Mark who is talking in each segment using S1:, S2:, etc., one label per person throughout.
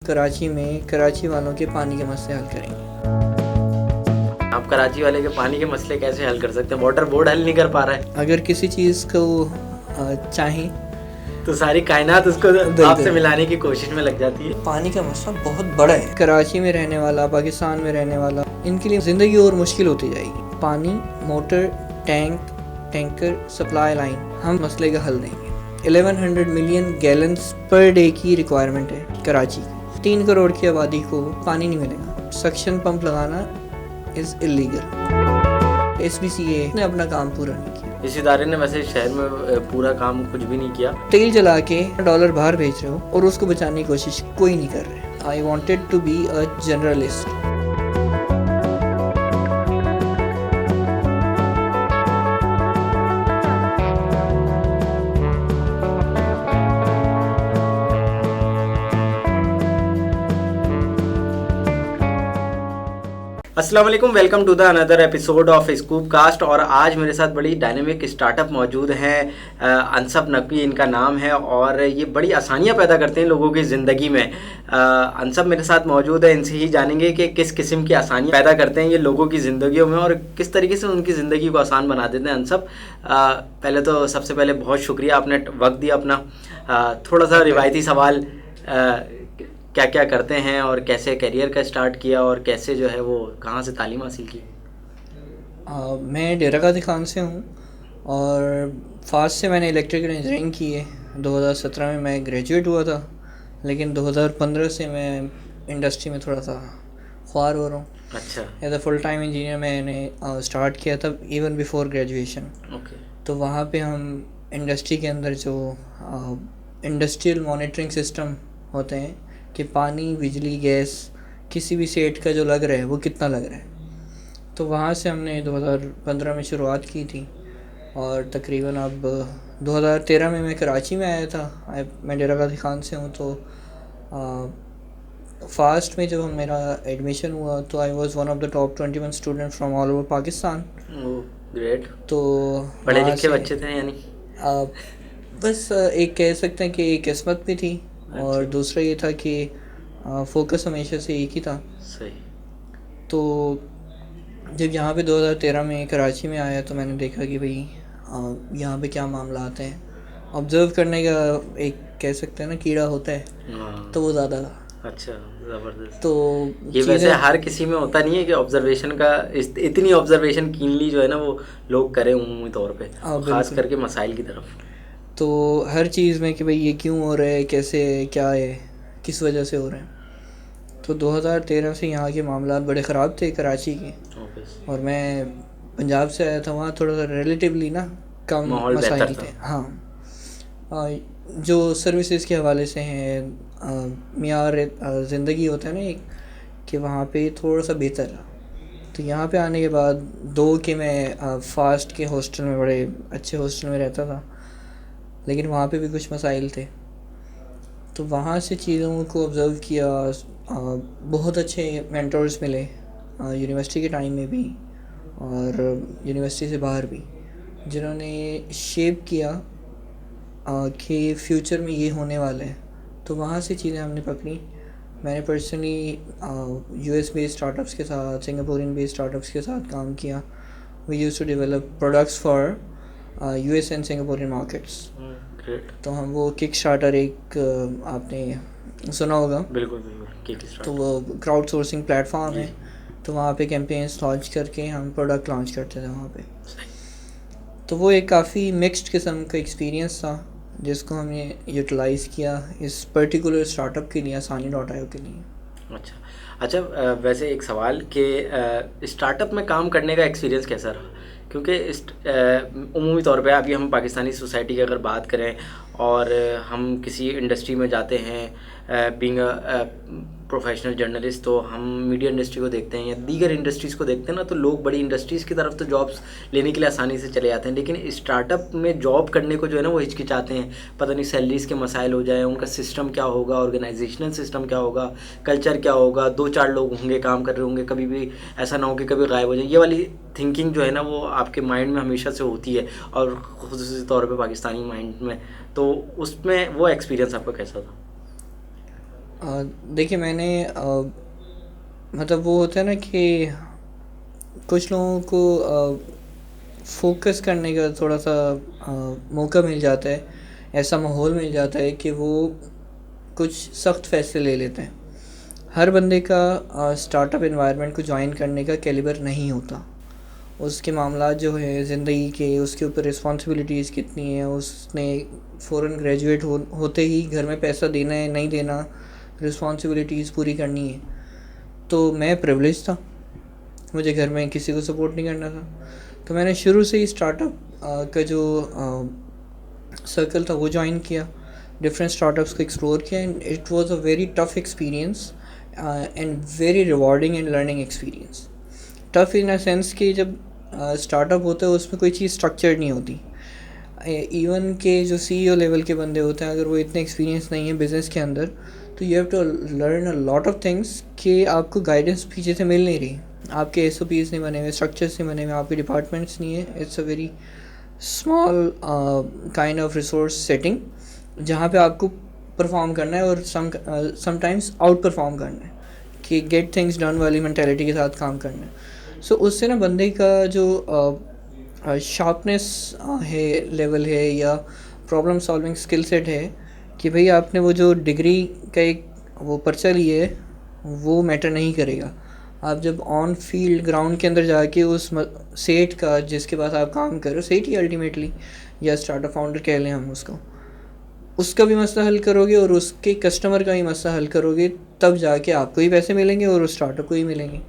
S1: कराची में कराची वालों के पानी के मसले हल करेंगे।
S2: आप कराची वाले के पानी के मसले कैसे हल कर सकते हैं? वाटर बोर्ड हल नहीं कर पा रहा है।
S1: अगर किसी चीज़ को चाहें
S2: तो सारी कायनात उसको आपसे मिलाने की कोशिश में लग जाती है।
S1: पानी का मसला बहुत बड़ा है। कराची में रहने वाला, पाकिस्तान में रहने वाला, इनके लिए ज़िंदगी और मुश्किल होती जाएगी। पानी, मोटर, टैंकर, सप्लाई लाइन, हम मसले का हल देंगे। 1100 मिलियन गैलन्स पर डे की रिक्वायरमेंट है कराची की। 3 करोड़ की आबादी को पानी नहीं मिलेगा। सक्शन पंप लगाना इज़ इलीगल। SBCA ने अपना काम पूरा नहीं किया।
S2: इस इदारे ने वैसे शहर में पूरा काम कुछ भी नहीं किया।
S1: तेल जला के डॉलर बाहर भेज रहे हो और उसको बचाने की कोशिश कोई नहीं कर रहे। I wanted to be a generalist.
S2: अस्सलाम वालेकुम, welcome to the another episode of scoop cast. और आज मेरे साथ बड़ी डायनेमिक स्टार्टअप मौजूद हैं। अनसब नकवी इनका नाम है और ये बड़ी आसानियां पैदा करते हैं लोगों की ज़िंदगी में। अनसब मेरे साथ मौजूद है, इनसे ही जानेंगे कि किस किस्म की आसानियां पैदा करते हैं ये लोगों की ज़िंदगियों में और किस तरीके से उनकी ज़िंदगी को आसान बना देते हैं। अनसब, पहले तो सबसे पहले बहुत शुक्रिया, आपने वक्त दिया अपना। थोड़ा सा रिवायती सवाल, क्या क्या करते हैं और कैसे करियर का स्टार्ट किया और कैसे जो है वो कहाँ से तालीम हासिल की?
S1: मैं डेरा गाजी खान से हूँ और फास्ट से मैंने इलेक्ट्रिकल इंजीनियरिंग की है। 2017 में मैं ग्रेजुएट हुआ था, लेकिन 2015 से मैं इंडस्ट्री में थोड़ा सा ख्वार हो रहा हूँ।
S2: अच्छा।
S1: As a full time engineer मैंने स्टार्ट किया था इवन बिफोर ग्रेजुएशन।
S2: ओके।
S1: तो वहाँ पे हम इंडस्ट्री के अंदर जो इंडस्ट्रियल मॉनिटरिंग सिस्टम होते हैं कि पानी, बिजली, गैस किसी भी सेट का जो लग रहा है वो कितना लग रहा है, तो वहाँ से हमने 2015 में शुरुआत की थी और तकरीबन अब 2013 में मैं कराची में आया था। मैं डेरा गाजी खान से हूँ। तो फास्ट में जब मेरा एडमिशन हुआ तो I was one of the top 21 student from all over Pakistan.
S2: Great.
S1: तो
S2: पढ़े लिखे बच्चे थे यानी?
S1: बस एक कह सकते हैं कि एक किस्मत भी थी।
S2: अच्छा।
S1: और दूसरा ये था कि फोकस हमेशा से एक ही था।
S2: सही।
S1: तो जब यहाँ पे 2013 में कराची में आया तो मैंने देखा कि भाई यहाँ पे क्या मामला आते हैं। ऑब्ज़र्व करने का एक कह सकते हैं ना कीड़ा होता है, तो वो ज़्यादा था।
S2: अच्छा, ज़बरदस्त।
S1: तो
S2: ये वैसे हर किसी में होता नहीं है कि ऑब्जर्वेशन का इतनी ऑब्जर्वेशन कीनली जो है ना वो लोग करें उम्मी तौर पे, खास करके मसाइल की तरफ।
S1: तो हर चीज़ में कि भाई ये क्यों हो रहा है, कैसे, क्या है, किस वजह से हो रहे हैं। तो 2013 से यहाँ के मामला बड़े ख़राब थे कराची के। और मैं पंजाब से आया था, वहाँ थोड़ा सा रिलेटिवली ना कम मसाइल थे। हाँ, जो सर्विसेज के हवाले से हैं, मियार ज़िंदगी होता है ना एक, कि वहाँ पे थोड़ा सा बेहतर है। तो यहाँ पे आने के बाद कि मैं फास्ट के हॉस्टल में, बड़े अच्छे हॉस्टल में रहता था, लेकिन वहाँ पे भी कुछ मसाइल थे। तो वहाँ से चीज़ों को ऑब्ज़र्व किया। बहुत अच्छे मेंटर्स मिले यूनिवर्सिटी के टाइम में भी और यूनिवर्सिटी से बाहर भी, जिन्होंने शेप किया कि फ्यूचर में ये होने वाला है। तो वहाँ से चीज़ें हमने पकड़ी। मैंने पर्सनली US बेस्ड स्टार्टअप्स के साथ, सिंगापुरियन बेस्ड स्टार्टअप्स के साथ काम किया। We used to develop products for US and Singaporean markets. तो हम वो किक स्टार्टर, एक आपने सुना होगा।
S2: बिल्कुल बिल्कुल, किक स्टार्टर।
S1: तो वो क्राउड सोर्सिंग प्लेटफॉर्म है। तो वहाँ पे कैंपेन्स लॉन्च करके हम प्रोडक्ट लॉन्च करते थे वहाँ पे। तो वो एक काफ़ी मिक्स्ड किस्म का एक्सपीरियंस था जिसको हमने यूटिलाइज़ किया इस पर्टिकुलर स्टार्टअप के लिए, आसानी.io के लिए।
S2: अच्छा, वैसे एक सवाल कि स्टार्टअप में काम करने का एक्सपीरियंस कैसा रहा? क्योंकि उमूमी तौर पे अभी हम पाकिस्तानी सोसाइटी की अगर बात करें और हम किसी इंडस्ट्री में जाते हैं, बीइंग प्रोफेशनल जर्नलिस्ट, तो हम मीडिया इंडस्ट्री को देखते हैं या दीगर इंडस्ट्रीज़ को देखते हैं ना, तो लोग बड़ी इंडस्ट्रीज़ की तरफ तो जॉब्स लेने के लिए आसानी से चले जाते हैं, लेकिन स्टार्टअप में जॉब करने को जो है ना वो हिचकिचाते हैं। पता नहीं सैलरीज़ के मसाइल हो जाए, उनका सिस्टम क्या होगा, ऑर्गेनाइजेशनल सिस्टम क्या होगा, कल्चर क्या होगा, 2-4 लोग होंगे, काम कर रहे होंगे, कभी भी ऐसा ना हो कि कभी गायब हो जाए। ये वाली थिंकिंग जो है ना वो आपके माइंड में हमेशा से होती है और ख़ुसूसी तौर पे पाकिस्तानी माइंड में। तो उसमें वो एक्सपीरियंस आपका कैसा था?
S1: देखिए मैंने मतलब वो होता है ना कि कुछ लोगों को फोकस करने का थोड़ा सा मौका मिल जाता है, ऐसा माहौल मिल जाता है कि वो कुछ सख्त फैसले ले लेते हैं। हर बंदे का स्टार्टअप एनवायरनमेंट को ज्वाइन करने का कैलिबर नहीं होता। उसके मामला जो है ज़िंदगी के, उसके ऊपर रिस्पॉन्सिबिलिटीज़ कितनी है, उसने फ़ौरन ग्रेजुएट होते ही घर में पैसा देना है नहीं देना, रिस्पॉन्सिबिलिटीज़ पूरी करनी है। तो मैं प्रिविलेज था, मुझे घर में किसी को सपोर्ट नहीं करना था। तो मैंने शुरू से ही स्टार्टअप का जो सर्कल था वो ज्वाइन किया, डिफरेंट स्टार्टअप्स को एक्सप्लोर किया, and it was a very tough experience and very rewarding and learning experience. Tough in a sense कि जब स्टार्टअप होता है उसमें कोई चीज़ स्ट्रक्चर्ड नहीं होती। इवन के जो सीईओ लेवल के बंदे होते हैं, अगर वो इतने एक्सपीरियंस नहीं है बिज़नेस के अंदर, तो you have to learn a lot of things कि आपको गाइडेंस पीछे से मिल नहीं रही, आपके एसओपीज़ नहीं बने हुए, स्ट्रक्चर्स नहीं बने हुए, आपके डिपार्टमेंट्स नहीं है। It's a very small kind of resource setting जहाँ पे आपको परफॉर्म करना है और समटाइम्स आउट परफॉर्म करना है, कि गेट थिंग्स डन वाली मैंटेलिटी के साथ काम करना है। सो उससे ना बंदे का जो शार्पनेस है, लेवल है, या प्रॉब्लम सॉल्विंग स्किल सेट है, कि भाई आपने वो जो डिग्री का एक वो पर्चा लिए है वो मैटर नहीं करेगा। आप जब ऑन फील्ड ग्राउंड के अंदर जाके उस सेठ का, जिसके पास आप काम कर रहे हो, सेठ ही अल्टीमेटली, या स्टार्टअप फाउंडर कह लें हम उसको, उसका भी मसला हल करोगे और उसके कस्टमर का भी मसला हल करोगे, तब जाके आपको ही पैसे मिलेंगे और उस स्टार्टअप को ही मिलेंगे।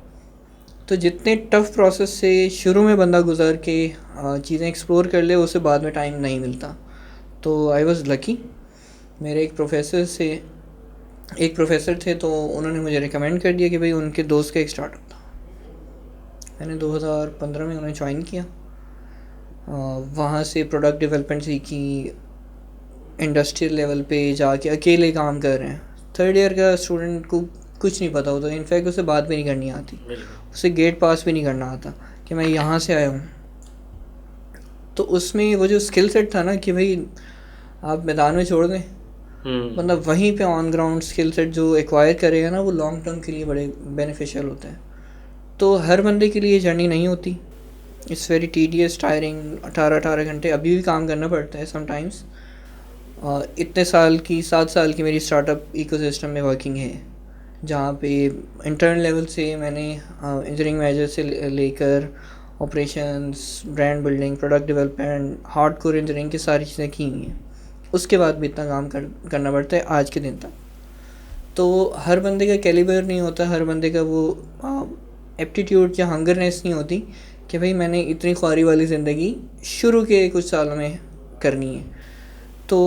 S1: तो जितने टफ़ प्रोसेस से शुरू में बंदा गुजर के चीज़ें एक्सप्लोर कर ले, उसे बाद में टाइम नहीं मिलता। तो आई वाज लकी, मेरे एक प्रोफेसर थे, तो उन्होंने मुझे रिकमेंड कर दिया कि भाई उनके दोस्त का एक स्टार्टअप था। मैंने 2015 में उन्हें ज्वाइन किया, वहाँ से प्रोडक्ट डेवलपमेंट सीखी, इंडस्ट्रियल लेवल पे जाके अकेले काम कर रहे हैं। थर्ड ईयर का स्टूडेंट को कुछ नहीं पता होता, इनफैक्ट उसे बात भी नहीं करनी आती, उसे गेट पास भी नहीं करना आता कि मैं यहाँ से आया हूँ। तो उसमें वो जो स्किल सेट था ना कि भाई आप मैदान में छोड़ दें, मतलब वहीं पे ऑन ग्राउंड स्किल सेट जो एक्वायर करेगा ना, वो लॉन्ग टर्म के लिए बड़े बेनिफिशियल होते हैं। तो हर बंदे के लिए जर्नी नहीं होती, इट्स वेरी टीडियस, टायरिंग, 18 घंटे अभी भी काम करना पड़ता है समटाइम्स। इतने साल की 7 साल की मेरी स्टार्टअप इकोसिस्टम में वर्किंग है, जहाँ पे इंटरनल लेवल से मैंने इंजीनियरिंग मैनेजर से लेकर operations, brand building, product development, hardcore engineering की सारी चीज़ें की हुई हैं। उसके बाद भी इतना काम करना पड़ता है आज के दिन तक। तो हर बंदे का कैलिबर नहीं होता, हर बंदे का वो एप्टीट्यूड या हंगरनेस नहीं होती कि भाई मैंने इतनी ख्वारी वाली ज़िंदगी शुरू के कुछ सालों में करनी है। तो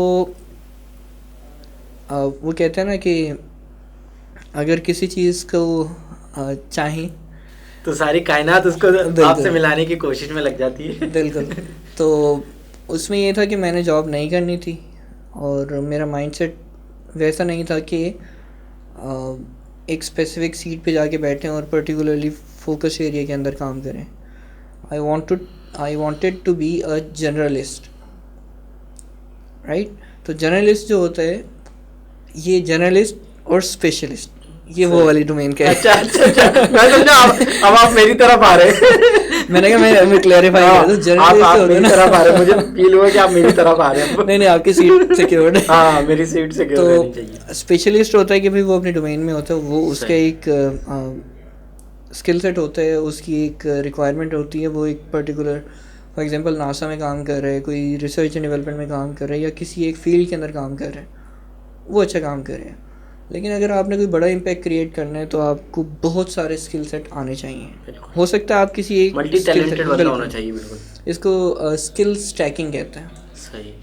S1: वो कहते हैं ना कि अगर किसी चीज़ को चाहें
S2: तो सारी कायनात उसको आपसे मिलाने की कोशिश में लग जाती है।
S1: बिल्कुल। तो उसमें ये था कि मैंने जॉब नहीं करनी थी, और मेरा माइंडसेट वैसा नहीं था कि एक स्पेसिफिक सीट पे जाके बैठें और पर्टिकुलरली फोकस एरिया के अंदर काम करें। I wanted to be a generalist, right. तो जर्नलिस्ट जो होता है, ये जर्नलिस्ट और स्पेशलिस्ट, ये वो वाली डोमेन का है।
S2: अच्छा मैं समझा अब आप मेरी तरफ आ रहे हैं।
S1: मैंने कहा मैं क्लैरिफाई कर दूं, जर्नलिस्ट
S2: आप मेरी तरफ आ रहे हैं, मुझे फील हुआ कि आप मेरी तरफ आ रहे हैं।
S1: नहीं आपकी सीट सिक्योर्ड है।
S2: हाँ, मेरी सीट सिक्योर्ड रहनी चाहिए।
S1: तो स्पेशलिस्ट होता है कि भाई वो अपने डोमेन में होता है, वो उसका एक स्किल सेट होता है, उसकी एक रिक्वायरमेंट होती है, वो एक पर्टिकुलर, फॉर एग्जांपल नासा में काम कर रहे हैं, कोई रिसर्च एंड डेवलपमेंट में काम कर रहे हैं, या किसी एक फील्ड के अंदर काम कर रहे हैं, वो अच्छा काम कर रहे हैं। लेकिन अगर आपने कोई बड़ा इम्पैक्ट क्रिएट करना है तो आपको बहुत सारे स्किल सेट आने चाहिए। हो सकता है आप किसी एक
S2: मल्टी टैलेंटेड बंदा होना चाहिए। बिल्कुल,
S1: इसको स्किल स्टैकिंग कहते हैं।
S2: सही।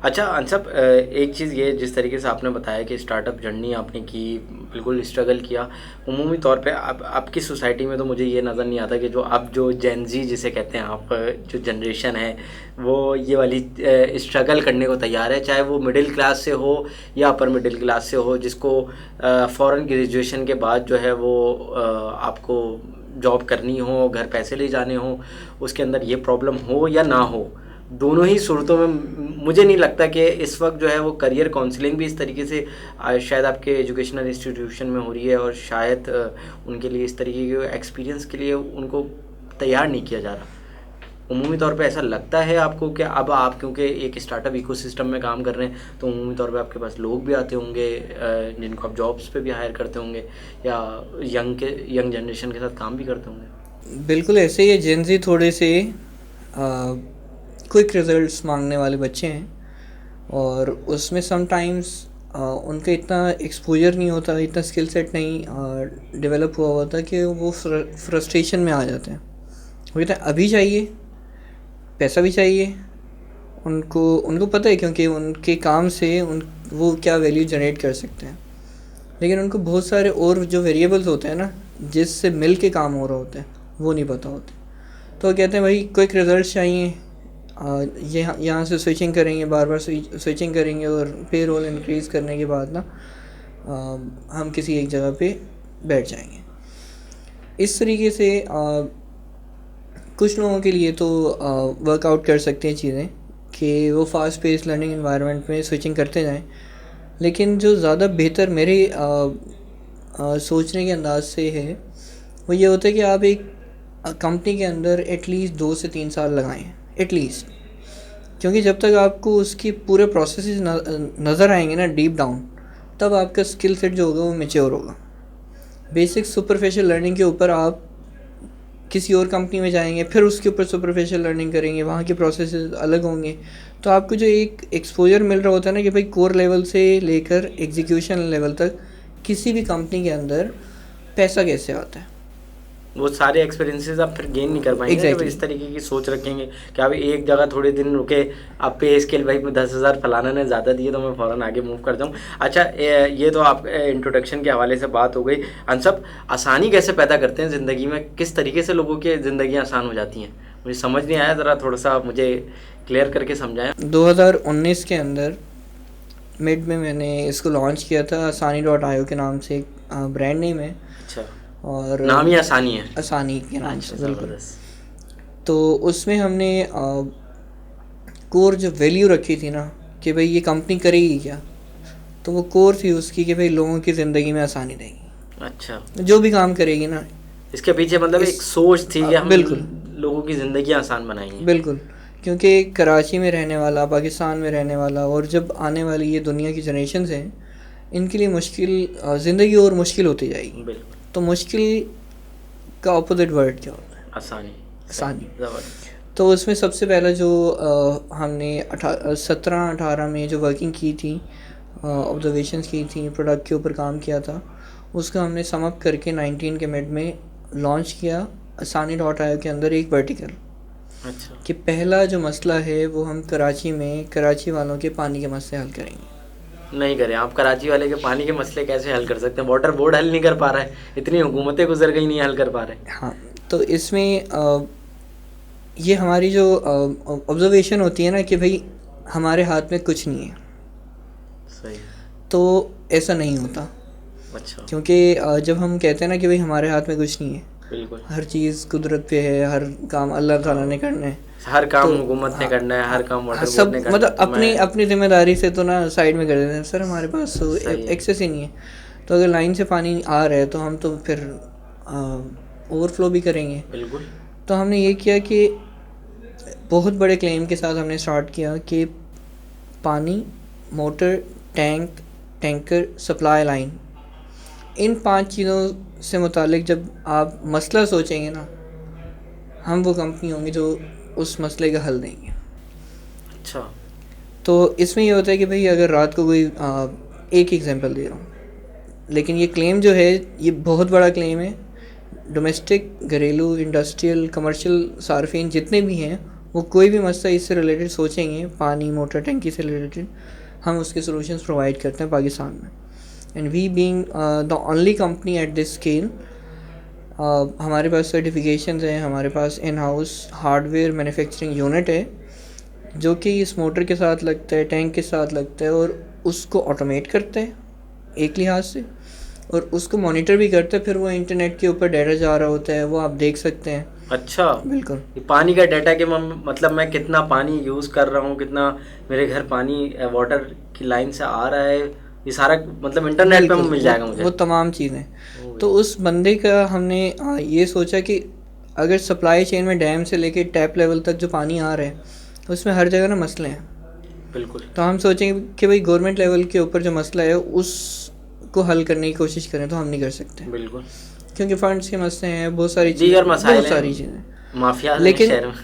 S2: अच्छा अंशप, एक चीज़ ये, जिस तरीके से आपने बताया कि स्टार्टअप जर्नी आपने की, बिल्कुल स्ट्रगल किया, उमूमी तौर पे आपकी सोसाइटी में तो मुझे ये नज़र नहीं आता कि जो जेनजी जिसे कहते हैं आप, जो जनरेशन है वो ये वाली स्ट्रगल करने को तैयार है, चाहे वो मिडिल क्लास से हो या अपर मिडिल क्लास से हो, जिसको फ़ौरन ग्रेजुएशन के बाद जो है वो आपको जॉब करनी हो, घर पैसे ले जाने हो, उसके अंदर ये प्रॉब्लम हो या ना हो, दोनों ही सूरतों में मुझे नहीं लगता कि इस वक्त जो है वो करियर काउंसलिंग भी इस तरीके से शायद आपके एजुकेशनल इंस्टीट्यूशन में हो रही है, और शायद उनके लिए इस तरीके के एक्सपीरियंस के लिए उनको तैयार नहीं किया जा रहा। उमूमी तौर पे ऐसा लगता है आपको कि अब आप क्योंकि एक स्टार्टअप इकोसिस्टम में काम कर रहे हैं, तो उमूमी तौर पे आपके पास लोग भी आते होंगे जिनको आप जॉब्स पे भी हायर करते होंगे, या यंग जनरेशन के साथ काम भी करते होंगे?
S1: बिल्कुल ऐसे ही है। जेनजी थोड़े से क्विक रिजल्ट्स मांगने वाले बच्चे हैं, और उसमें समटाइम्स उनका इतना एक्सपोजर नहीं होता, इतना स्किल सेट नहीं डेवलप हुआ होता कि वो फ्रस्ट्रेशन में आ जाते हैं। वो कहते हैं अभी चाहिए, पैसा भी चाहिए। उनको पता है क्योंकि उनके काम से वो क्या वैल्यू जनरेट कर सकते हैं, लेकिन उनको बहुत सारे और जो वेरिएबल्स होते हैं ना, जिससे मिल के काम हो रहा होता है, वो नहीं पता होते। तो वो कहते हैं भाई क्विक रिजल्ट चाहिए, यहाँ से स्विचिंग करेंगे, बार बार स्विचिंग करेंगे, और पे रोल इंक्रीज़ करने के बाद ना हम किसी एक जगह पे बैठ जाएंगे। इस तरीके से कुछ लोगों के लिए तो वर्कआउट कर सकते हैं चीज़ें कि वो फास्ट पेस लर्निंग एनवायरनमेंट में स्विचिंग करते जाएं, लेकिन जो ज़्यादा बेहतर मेरे सोचने के अंदाज से है वो ये होता है कि आप एक कंपनी के अंदर एटलीस्ट 2 से 3 साल लगाएं एटलीस्ट, क्योंकि जब तक आपको उसकी पूरे प्रोसेसेस नज़र आएंगे ना डीप डाउन, तब आपका स्किल सेट जो होगा वो मैच्योर होगा। बेसिक सुपरफिशियल लर्निंग के ऊपर आप किसी और कंपनी में जाएंगे, फिर उसके ऊपर सुपरफिशियल लर्निंग करेंगे, वहाँ के प्रोसेसेस अलग होंगे, तो आपको जो एक एक्सपोजर मिल रहा होता है ना कि भाई कोर लेवल से लेकर एग्जीक्यूशन लेवल तक किसी भी कंपनी के अंदर पैसा कैसे आता है,
S2: वो सारे एक्सपीरियंसेस आप फिर गेन नहीं कर पाएंगे। exactly. इस तरीके की सोच रखेंगे कि आप एक जगह थोड़े दिन रुके, आप पे स्केल भाई 10,000 फलाना ने ज़्यादा दिए तो मैं फ़ौरन आगे मूव कर जाऊँ। अच्छा, ये तो आप इंट्रोडक्शन के हवाले से बात हो गई। अनसब, आसानी कैसे पैदा करते हैं ज़िंदगी में, किस तरीके से लोगों की ज़िंदगी आसान हो जाती हैं? मुझे समझ नहीं आया, ज़रा थोड़ा सा मुझे क्लियर करके समझाएं।
S1: 2019 के अंदर मिड में मैंने इसको लॉन्च किया था। Asani.io के नाम से ब्रांड नेम है।
S2: अच्छा,
S1: और
S2: नाम ही आसानी है,
S1: आसानी के नाम से, बिल्कुल। तो उसमें हमने कोर जो वैल्यू रखी थी ना कि भाई ये कंपनी करेगी क्या, तो वो कोर थी उसकी कि भाई लोगों की ज़िंदगी में आसानी देगी।
S2: अच्छा,
S1: जो भी काम करेगी ना,
S2: इसके पीछे मतलब एक सोच थी कि हम
S1: बिल्कुल
S2: लोगों की ज़िंदगी आसान बनाएंगे।
S1: बिल्कुल, क्योंकि कराची में रहने वाला, पाकिस्तान में रहने वाला, और जब आने वाली ये दुनिया की जनरेशन हैं, इनके लिए मुश्किल ज़िंदगी और मुश्किल होती जाएगी।
S2: बिल्कुल।
S1: तो मुश्किल का ऑपोजिट वर्ड क्या होता है?
S2: आसानी।
S1: आसानी। तो उसमें सबसे पहला जो हमने 17-18 में जो वर्किंग की थी, ऑब्जर्वेशंस की थी, प्रोडक्ट के ऊपर काम किया था, उसका हमने सम अप करके 19 के मिड में लॉन्च किया Asani.io के अंदर एक वर्टिकल।
S2: अच्छा,
S1: कि पहला जो मसला है वो हम कराची वालों के पानी के मसले हल करेंगे।
S2: नहीं करें आप? कराची वाले के पानी के मसले कैसे हल कर सकते हैं? वाटर बोर्ड हल नहीं कर पा रहा है, इतनी हुकूमतें गुजर गई, नहीं हल कर पा रहे।
S1: हाँ, तो इसमें ये हमारी जो ऑब्जर्वेशन होती है ना कि भाई हमारे हाथ में कुछ नहीं है,
S2: सही,
S1: तो ऐसा नहीं होता।
S2: अच्छा,
S1: क्योंकि जब हम कहते हैं ना कि भाई हमारे हाथ में कुछ नहीं है,
S2: बिल्कुल,
S1: हर चीज़ कुदरत पे है, हर काम अल्लाह ताला ने करना है,
S2: हर काम
S1: तो
S2: हुकूमत ने करना है, हर काम वाटर
S1: सब
S2: बोर्ड ने करना
S1: मतलब
S2: है।
S1: अपनी जिम्मेदारी से तो ना साइड में कर देते हैं, सर हमारे पास तो एक्सेस ही नहीं है, तो अगर लाइन से पानी आ रहा है तो हम तो फिर ओवरफ्लो भी करेंगे।
S2: बिल्कुल।
S1: तो हमने ये किया कि बहुत बड़े क्लेम के साथ हमने स्टार्ट किया कि पानी, मोटर, टैंकर, सप्लाई लाइन, इन 5 चीज़ों से मुतालिक जब आप मसला सोचेंगे ना, हम वो कंपनी होंगे जो उस मसले का हल देंगे।
S2: अच्छा,
S1: तो इसमें ये होता है कि भाई अगर रात को कोई एक एग्जांपल दे रहा हूँ, लेकिन ये क्लेम जो है ये बहुत बड़ा क्लेम है। डोमेस्टिक, घरेलू, इंडस्ट्रियल, कमर्शियल सार्फिन जितने भी हैं, वो कोई भी मसला इससे रिलेटेड सोचेंगे, पानी, मोटर, टंकी से रिलेटेड, हम उसके सॉल्यूशंस प्रोवाइड करते हैं पाकिस्तान में। And we being the only company at this scale, हमारे पास सर्टिफिकेशंस हैं, हमारे पास in house hardware manufacturing unit है जो कि इस मोटर के साथ लगता है, टैंक के साथ लगता है, और उसको ऑटोमेट करता है एक लिहाज से, और उसको मॉनिटर भी करता है। फिर वो इंटरनेट के ऊपर डाटा जा रहा होता है, वो आप देख सकते हैं
S2: अच्छा,
S1: बिल्कुल
S2: ये पानी का डाटा कि मतलब मैं कितना पानी यूज़ कर रहा हूँ, कितना मेरे घर पानी वाटर की लाइन से आ रहा है, ये सारा मतलब इंटरनेट पे
S1: बिल्कुल
S2: मिल जाएगा मुझे।
S1: वो तमाम चीज़ें।
S2: ओ
S1: तो उस बंदे का हमने ये सोचा कि अगर सप्लाई चेन में डैम से लेके टैप लेवल तक जो पानी आ रहा है उसमें हर जगह ना मसले हैं।
S2: बिल्कुल।
S1: तो हम सोचेंगे कि भाई गवर्नमेंट लेवल के ऊपर जो मसला है उसको हल करने की कोशिश करें, तो हम नहीं कर सकते
S2: बिल्कुल,
S1: क्योंकि फंड्स के मसले हैं, बहुत सारी
S2: दीगर
S1: चीज़ें,
S2: मसाइल
S1: बहुत सारी
S2: हैं,
S1: चीज़ें।
S2: माफिया है
S1: लेकिन
S2: शहर में।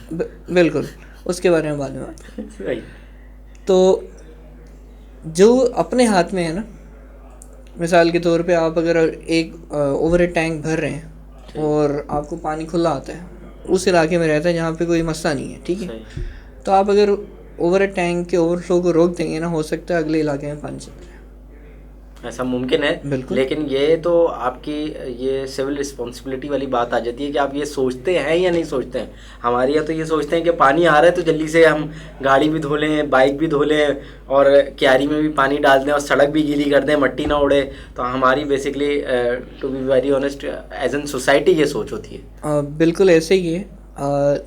S1: बिल्कुल उसके बारे में बाद में बात करें।
S2: सही।
S1: तो जो अपने हाथ में है ना, मिसाल के तौर पे आप अगर एक ओवर टैंक भर रहे हैं और आपको पानी खुला आता है, उस इलाके में रहता है जहाँ पे कोई मसला नहीं है, ठीक है,
S2: सही।
S1: तो आप अगर ओवर टैंक के ओवरफ्लो को रोक देंगे ना, हो सकता है अगले इलाके में पानी चल जाए।
S2: ऐसा मुमकिन है,
S1: बिल्कुल
S2: लेकिन ये तो आपकी ये सिविल रिस्पॉन्सिबिलिटी वाली बात आ जाती है कि आप ये सोचते हैं या नहीं सोचते हैं। हमारे यहाँ तो ये सोचते हैं कि पानी आ रहा है तो जल्दी से हम गाड़ी भी धो लें, बाइक भी धो लें और क्यारी में भी पानी डाल दें और सड़क भी गीली कर दें, मट्टी ना उड़े। तो हमारी basically to be very honest as an society ये सोच होती है।
S1: बिल्कुल ऐसे ही है,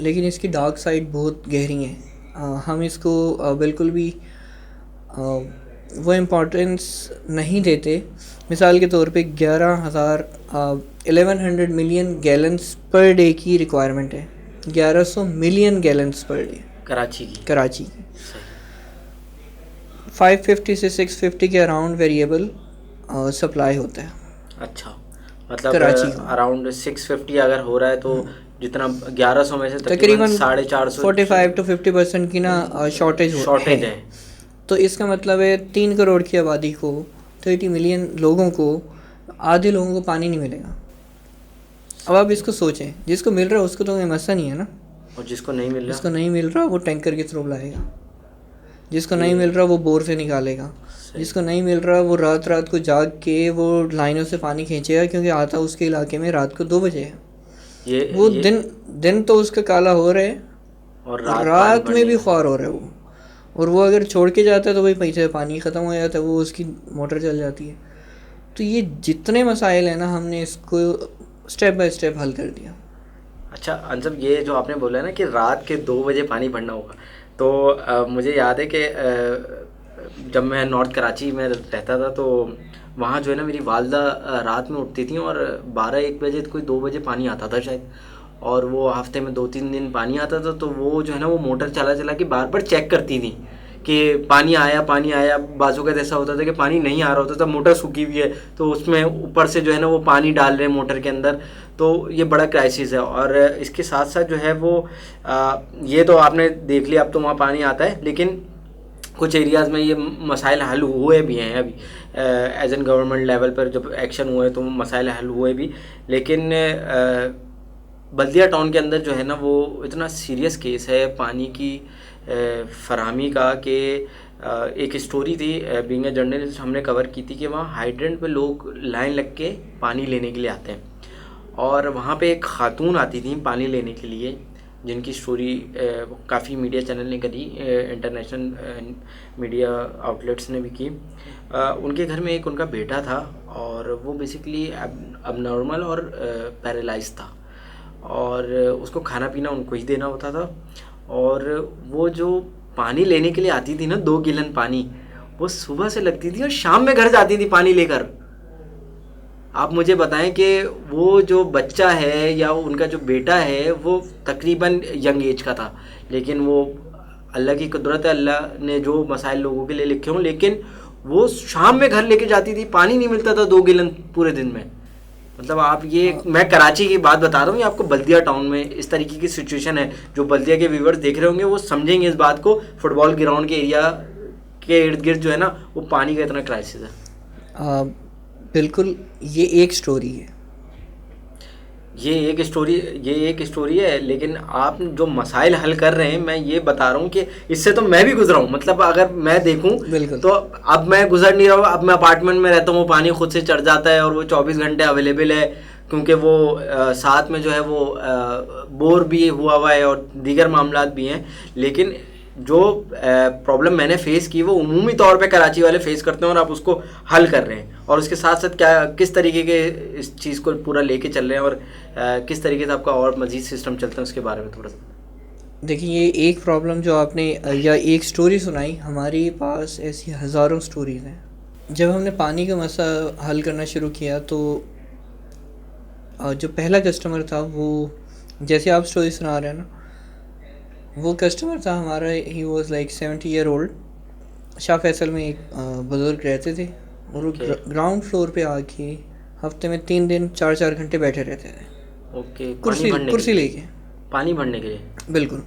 S1: लेकिन इसकी डार्क साइड बहुत गहरी है। हम इसको बिल्कुल भी वो इम्पोर्टेंस नहीं देते। मिसाल के तौर पे 1100 मिलियन गैलन्स पर डे की रिक्वायरमेंट है, 1100 million gallons per day
S2: Karachi
S1: की। 550 से 650 के अराउंड वेरिएबल सप्लाई होता है।
S2: अच्छा, मतलब
S1: कराची
S2: अराउंड 650 अगर हो रहा है तो जितना 1100 में से
S1: तकरीबन
S2: 450
S1: 45 to 50% की ना शॉर्टेज
S2: है।
S1: तो इसका मतलब है 3 करोड़ की आबादी को, 30 मिलियन लोगों को, आधे लोगों को पानी नहीं मिलेगा। अब आप इसको सोचें, जिसको मिल रहा है उसको तो कोई मसला नहीं है ना,
S2: और जिसको नहीं मिल
S1: रहा वो टैंकर के थ्रू लाएगा, जिसको नहीं मिल रहा वो बोर से निकालेगा, जिसको नहीं मिल रहा वो रात रात को जाग के वो लाइनों से पानी खींचेगा, क्योंकि आता उसके इलाके में रात को 2 बजे है। वो दिन तो उसका काला हो रहा है और रात में भी ख्वार हो रहा है वो, और वो अगर छोड़ के जाता है तो भाई पैसे पानी ख़त्म हो जाता है, वो उसकी मोटर चल जाती है। तो ये जितने मसाइल हैं ना, हमने इसको स्टेप बाय स्टेप हल कर दिया।
S2: अच्छा अंजम, ये जो आपने बोला है ना कि रात के 2 बजे पानी भरना होगा, तो मुझे याद है कि जब मैं नॉर्थ कराची में रहता था तो वहाँ जो है ना मेरी वालदा रात में उठती थी और 12-1 बजे कोई 2 बजे पानी आता था शायद, और वो हफ्ते में 2-3 दिन पानी आता था। तो वो जो है ना वो मोटर चला के बार बार चेक करती थी कि पानी आया। बाजू का ऐसा होता था कि पानी नहीं आ रहा होता था, मोटर सूखी हुई है तो उसमें ऊपर से जो है ना वो पानी डाल रहे हैं मोटर के अंदर। तो ये बड़ा क्राइसिस है। और इसके साथ साथ जो है वो ये तो आपने देख लिया, अब तो वहाँ पानी आता है, लेकिन कुछ एरियाज़ में ये मसाइल हल हुए भी हैं अभी एज एन गवर्नमेंट लेवल पर जब एक्शन हुए तो मसाइल हल हुए भी। लेकिन बल्दिया टाउन के अंदर जो है ना वो इतना सीरियस केस है पानी की फराहमी का कि एक स्टोरी थी, बीइंग अ जर्नलिस्ट हमने कवर की थी कि वहाँ हाइड्रेंट पे लोग लाइन लग के पानी लेने के लिए आते हैं, और वहाँ पे एक खातून आती थी पानी लेने के लिए, जिनकी स्टोरी काफ़ी मीडिया चैनल ने करी, इंटरनेशनल मीडिया आउटलेट्स ने भी की। उनके घर में एक उनका बेटा था और वो बेसिकली अब नॉर्मल और पैरालाइज था, और उसको खाना पीना उनको ही देना होता था। और वो जो पानी लेने के लिए आती थी ना 2 गैलन पानी, वो सुबह से लगती थी और शाम में घर जाती थी पानी लेकर। आप मुझे बताएं कि वो जो बच्चा है या उनका जो बेटा है वो तकरीबन यंग एज का था, लेकिन वो अल्लाह की कुदरत है, अल्लाह ने जो मसाइल लोगों के लिए लिखे हों, लेकिन वो शाम में घर लेके जाती थी, पानी नहीं मिलता था 2 गैलन पूरे दिन में। मतलब आप ये, मैं कराची की बात बता रहा हूँ, ये आपको बल्दिया टाउन में इस तरीके की सिचुएशन है। जो बल्दिया के व्यूवर्स देख रहे होंगे वो समझेंगे इस बात को। फुटबॉल ग्राउंड के एरिया के इर्द गिर्द जो है ना वो पानी का इतना क्राइसिस है।
S1: बिल्कुल, ये एक स्टोरी है,
S2: ये एक स्टोरी है, लेकिन आप जो मसाइल हल कर रहे हैं, मैं ये बता रहा हूँ कि इससे तो मैं भी गुजरा हूँ। मतलब अगर मैं देखूँ तो अब मैं गुजर नहीं रहा हूँ, अब मैं अपार्टमेंट में रहता हूँ, पानी खुद से चढ़ जाता है और वो 24 घंटे अवेलेबल है, क्योंकि वो साथ में जो है वो बोर भी हुआ है और दीगर मामलात भी हैं। लेकिन जो प्रॉब्लम मैंने फेस की वो उमूमी तौर पे कराची वाले फेस करते हैं और आप उसको हल कर रहे हैं, और उसके साथ साथ क्या किस तरीके के इस चीज़ को पूरा लेके चल रहे हैं, और किस तरीके से आपका और मज़ीद सिस्टम चलता है उसके बारे में थोड़ा सा।
S1: देखिए, ये एक प्रॉब्लम जो आपने या एक स्टोरी सुनाई, हमारे पास ऐसी हज़ारों स्टोरीज़ हैं। जब हमने पानी का मसला हल करना शुरू किया तो जो पहला कस्टमर था, वो जैसे आप स्टोरी सुना रहे हैं ना, वो कस्टमर था हमारा, he was like 70 year old. Shah Faisal में एक बुज़ुर्ग रहते थे और वो ग्राउंड फ्लोर पे आके हफ्ते में 3 दिन 4-4 घंटे बैठे रहते थे।
S2: ओके,
S1: कुर्सी लेके
S2: पानी भरने के लिए।
S1: बिल्कुल,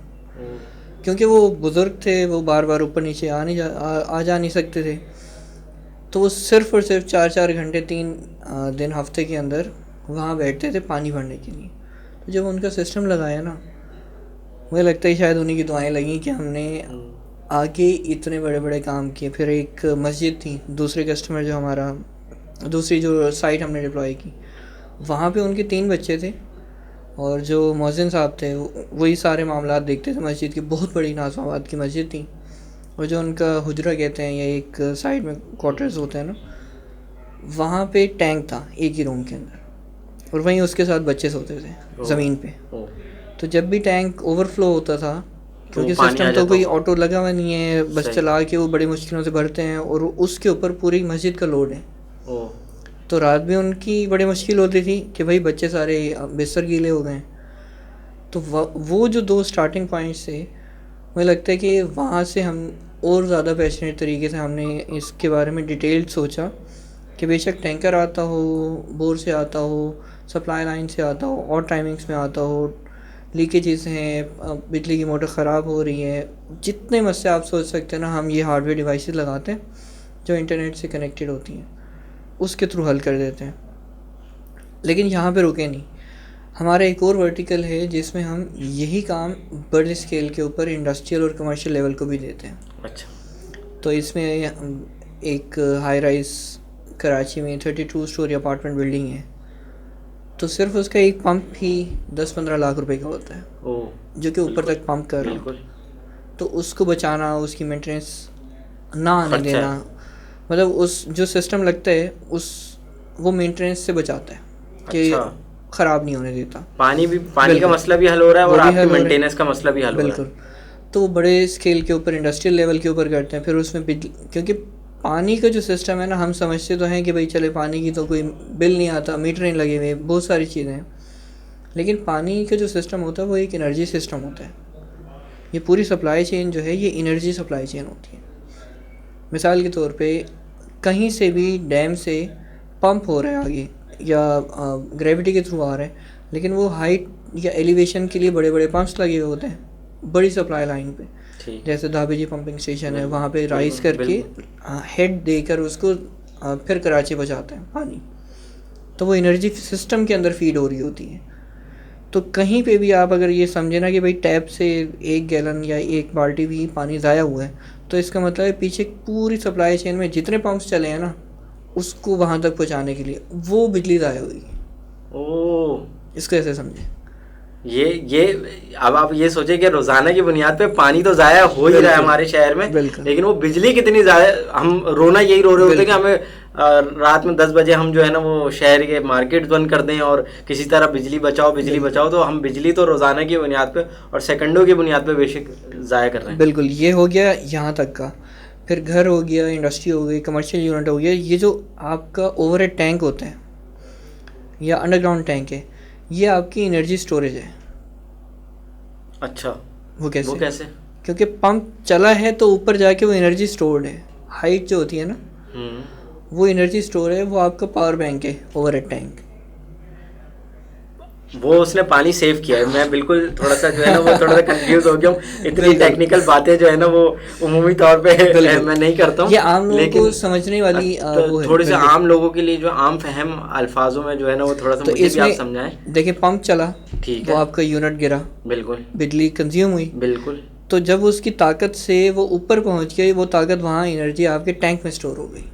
S1: क्योंकि वो बुज़ुर्ग थे, वो बार बार ऊपर नीचे आ जा नहीं सकते थे, तो वो सिर्फ़ और सिर्फ 4-4 घंटे 3 दिन हफ्ते के अंदर वहाँ बैठते थे पानी भरने के लिए। तो जब उनका सिस्टम लगाया ना, मुझे लगता है शायद उन्हीं की दुआएं लगी कि हमने आगे इतने बड़े बड़े काम किए। फिर एक मस्जिद थी, दूसरे कस्टमर जो हमारा, दूसरी जो साइट हमने डिप्लॉय की, वहाँ पे उनके 3 बच्चे थे और जो मौज़िन साहब थे वही सारे मामलात देखते थे मस्जिद की। बहुत बड़ी नाज़माबाद की मस्जिद थी, और जो उनका हुजरा कहते हैं या एक साइड में क्वार्टर्स होते हैं ना, वहाँ पे टैंक था एक ही रूम के अंदर, और वहीं उसके साथ बच्चे सोते थे ज़मीन पे। तो जब भी टैंक ओवरफ्लो होता था, क्योंकि सिस्टम तो कोई ऑटो लगा हुआ नहीं है, बस चला के वो बड़ी मुश्किलों से भरते हैं, और उसके ऊपर पूरी मस्जिद का लोड है। तो रात में उनकी बड़ी मुश्किल होती थी कि भाई बच्चे सारे बिस्तर गीले हो गए। तो वो जो 2 स्टार्टिंग पॉइंट्स थे, मुझे लगता है कि वहाँ से हम और ज़्यादा पैशनेट तरीके से हमने इसके बारे में डिटेल सोचा कि बेशक टैंकर आता हो, बोर से आता हो, सप्लाई लाइन से आता हो, और टाइमिंग्स में आता हो, लीकेजेस हैं, बिजली की मोटर ख़राब हो रही है, जितने मसले आप सोच सकते हैं ना, हम ये हार्डवेयर डिवाइसेस लगाते हैं जो इंटरनेट से कनेक्टेड होती हैं, उसके थ्रू हल कर देते हैं। लेकिन यहाँ पे रुके नहीं, हमारा एक और वर्टिकल है जिसमें हम यही काम बड़े स्केल के ऊपर इंडस्ट्रियल और कमर्शियल लेवल को भी देते हैं।
S2: अच्छा।
S1: तो इसमें एक हाई राइज कराची में 32 स्टोरी अपार्टमेंट बिल्डिंग है, तो सिर्फ उसका एक पंप ही 10-15 लाख रुपए का होता है, जो कि ऊपर तक पंप कर रहा है। तो उसको बचाना, उसकी मेंटेनेंस ना आने देना, मतलब उस जो सिस्टम लगता है वो मेंटेनेंस से बचाता है कि ख़राब नहीं होने देता।
S2: पानी का मसला भी हल हो रहा है और आपके मेंटेनेंस का मसला भी हल हो रहा है।
S1: बिल्कुल। तो वो बड़े स्केल के ऊपर इंडस्ट्रियल लेवल के ऊपर करते हैं। फिर उसमें बिजली, क्योंकि पानी का जो सिस्टम है ना, हम समझते तो हैं कि भाई चले पानी की तो कोई बिल नहीं आता, मीटर नहीं लगे हुए, बहुत सारी चीज़ें हैं, लेकिन पानी का जो सिस्टम होता है वो एक एनर्जी सिस्टम होता है। ये पूरी सप्लाई चेन जो है ये एनर्जी सप्लाई चेन होती है। मिसाल के तौर पे कहीं से भी डैम से पंप हो रहा है आगे, या ग्रेविटी के थ्रू आ रहा है, लेकिन वो हाइट या एलिवेशन के लिए बड़े बड़े पंप्स लगे हुए होते हैं बड़ी सप्लाई लाइन पे। जैसे धाबेजी पंपिंग स्टेशन है, वहाँ पे राइज करके हेड देकर उसको फिर कराची पहुँचाते हैं पानी, तो वो एनर्जी सिस्टम के अंदर फीड हो रही होती है। तो कहीं पे भी आप अगर ये समझे ना कि भाई टैप से 1 गैलन या 1 बाल्टी भी पानी ज़ाया हुआ है, तो इसका मतलब है पीछे पूरी सप्लाई चेन में जितने पंप्स चले हैं ना, उसको वहाँ तक पहुँचाने के लिए वो बिजली ज़ाया हुई। इसको ऐसे समझे।
S2: ये अब आप ये सोचे कि रोजाना की बुनियाद पे पानी तो ज़ाया हो ही रहा है हमारे शहर में, लेकिन वो बिजली कितनी ज़्यादा, हम रोना यही रो रहे होते कि हमें रात में 10 बजे हम जो है ना वो शहर के मार्केट बंद कर दें और किसी तरह बिजली बचाओ, तो हम बिजली तो रोज़ाना की बुनियाद पे और सेकंडों की बुनियाद पे बेशक ज़ाया कर रहे हैं।
S1: बिल्कुल, ये हो गया यहाँ तक का। फिर घर हो गया, इंडस्ट्री हो गई, कमर्शियल यूनिट हो गया। ये जो आपका ओवरहेड टैंक होता है या अंडरग्राउंड टैंक है, ये आपकी एनर्जी स्टोरेज है।
S2: अच्छा,
S1: वो कैसे? क्योंकि पंप चला है तो ऊपर जाके वो एनर्जी स्टोर्ड है। हाइट जो होती है ना, वो एनर्जी स्टोर है, वो आपका पावर बैंक है, ओवरहेड टैंक।
S2: वो उसने पानी सेव किया है। मैं बिल्कुल थोड़ा सा जो है ना वो थोड़ा सा कंफ्यूज हो गया हूँ। इतनी टेक्निकल बातें जो है ना वो उमूमी तौर पे मैं नहीं करता हूँ,
S1: ये आम लोगों को समझने वाली वो है।
S2: थोड़े से आम लोगों के लिए जो आम फहम अल्फाजों में जो है ना वो थोड़ा सा
S1: तो
S2: मुझे भी आप समझाएं।
S1: देखिए, पंप चला,
S2: ठीक
S1: है, वो
S2: है,
S1: आपका यूनिट गिरा,
S2: बिल्कुल,
S1: बिजली कंज्यूम हुई,
S2: बिल्कुल।
S1: तो जब उसकी ताकत से वो ऊपर पहुँच गई, वो ताकत वहाँ एनर्जी आपके टैंक में स्टोर हो गई।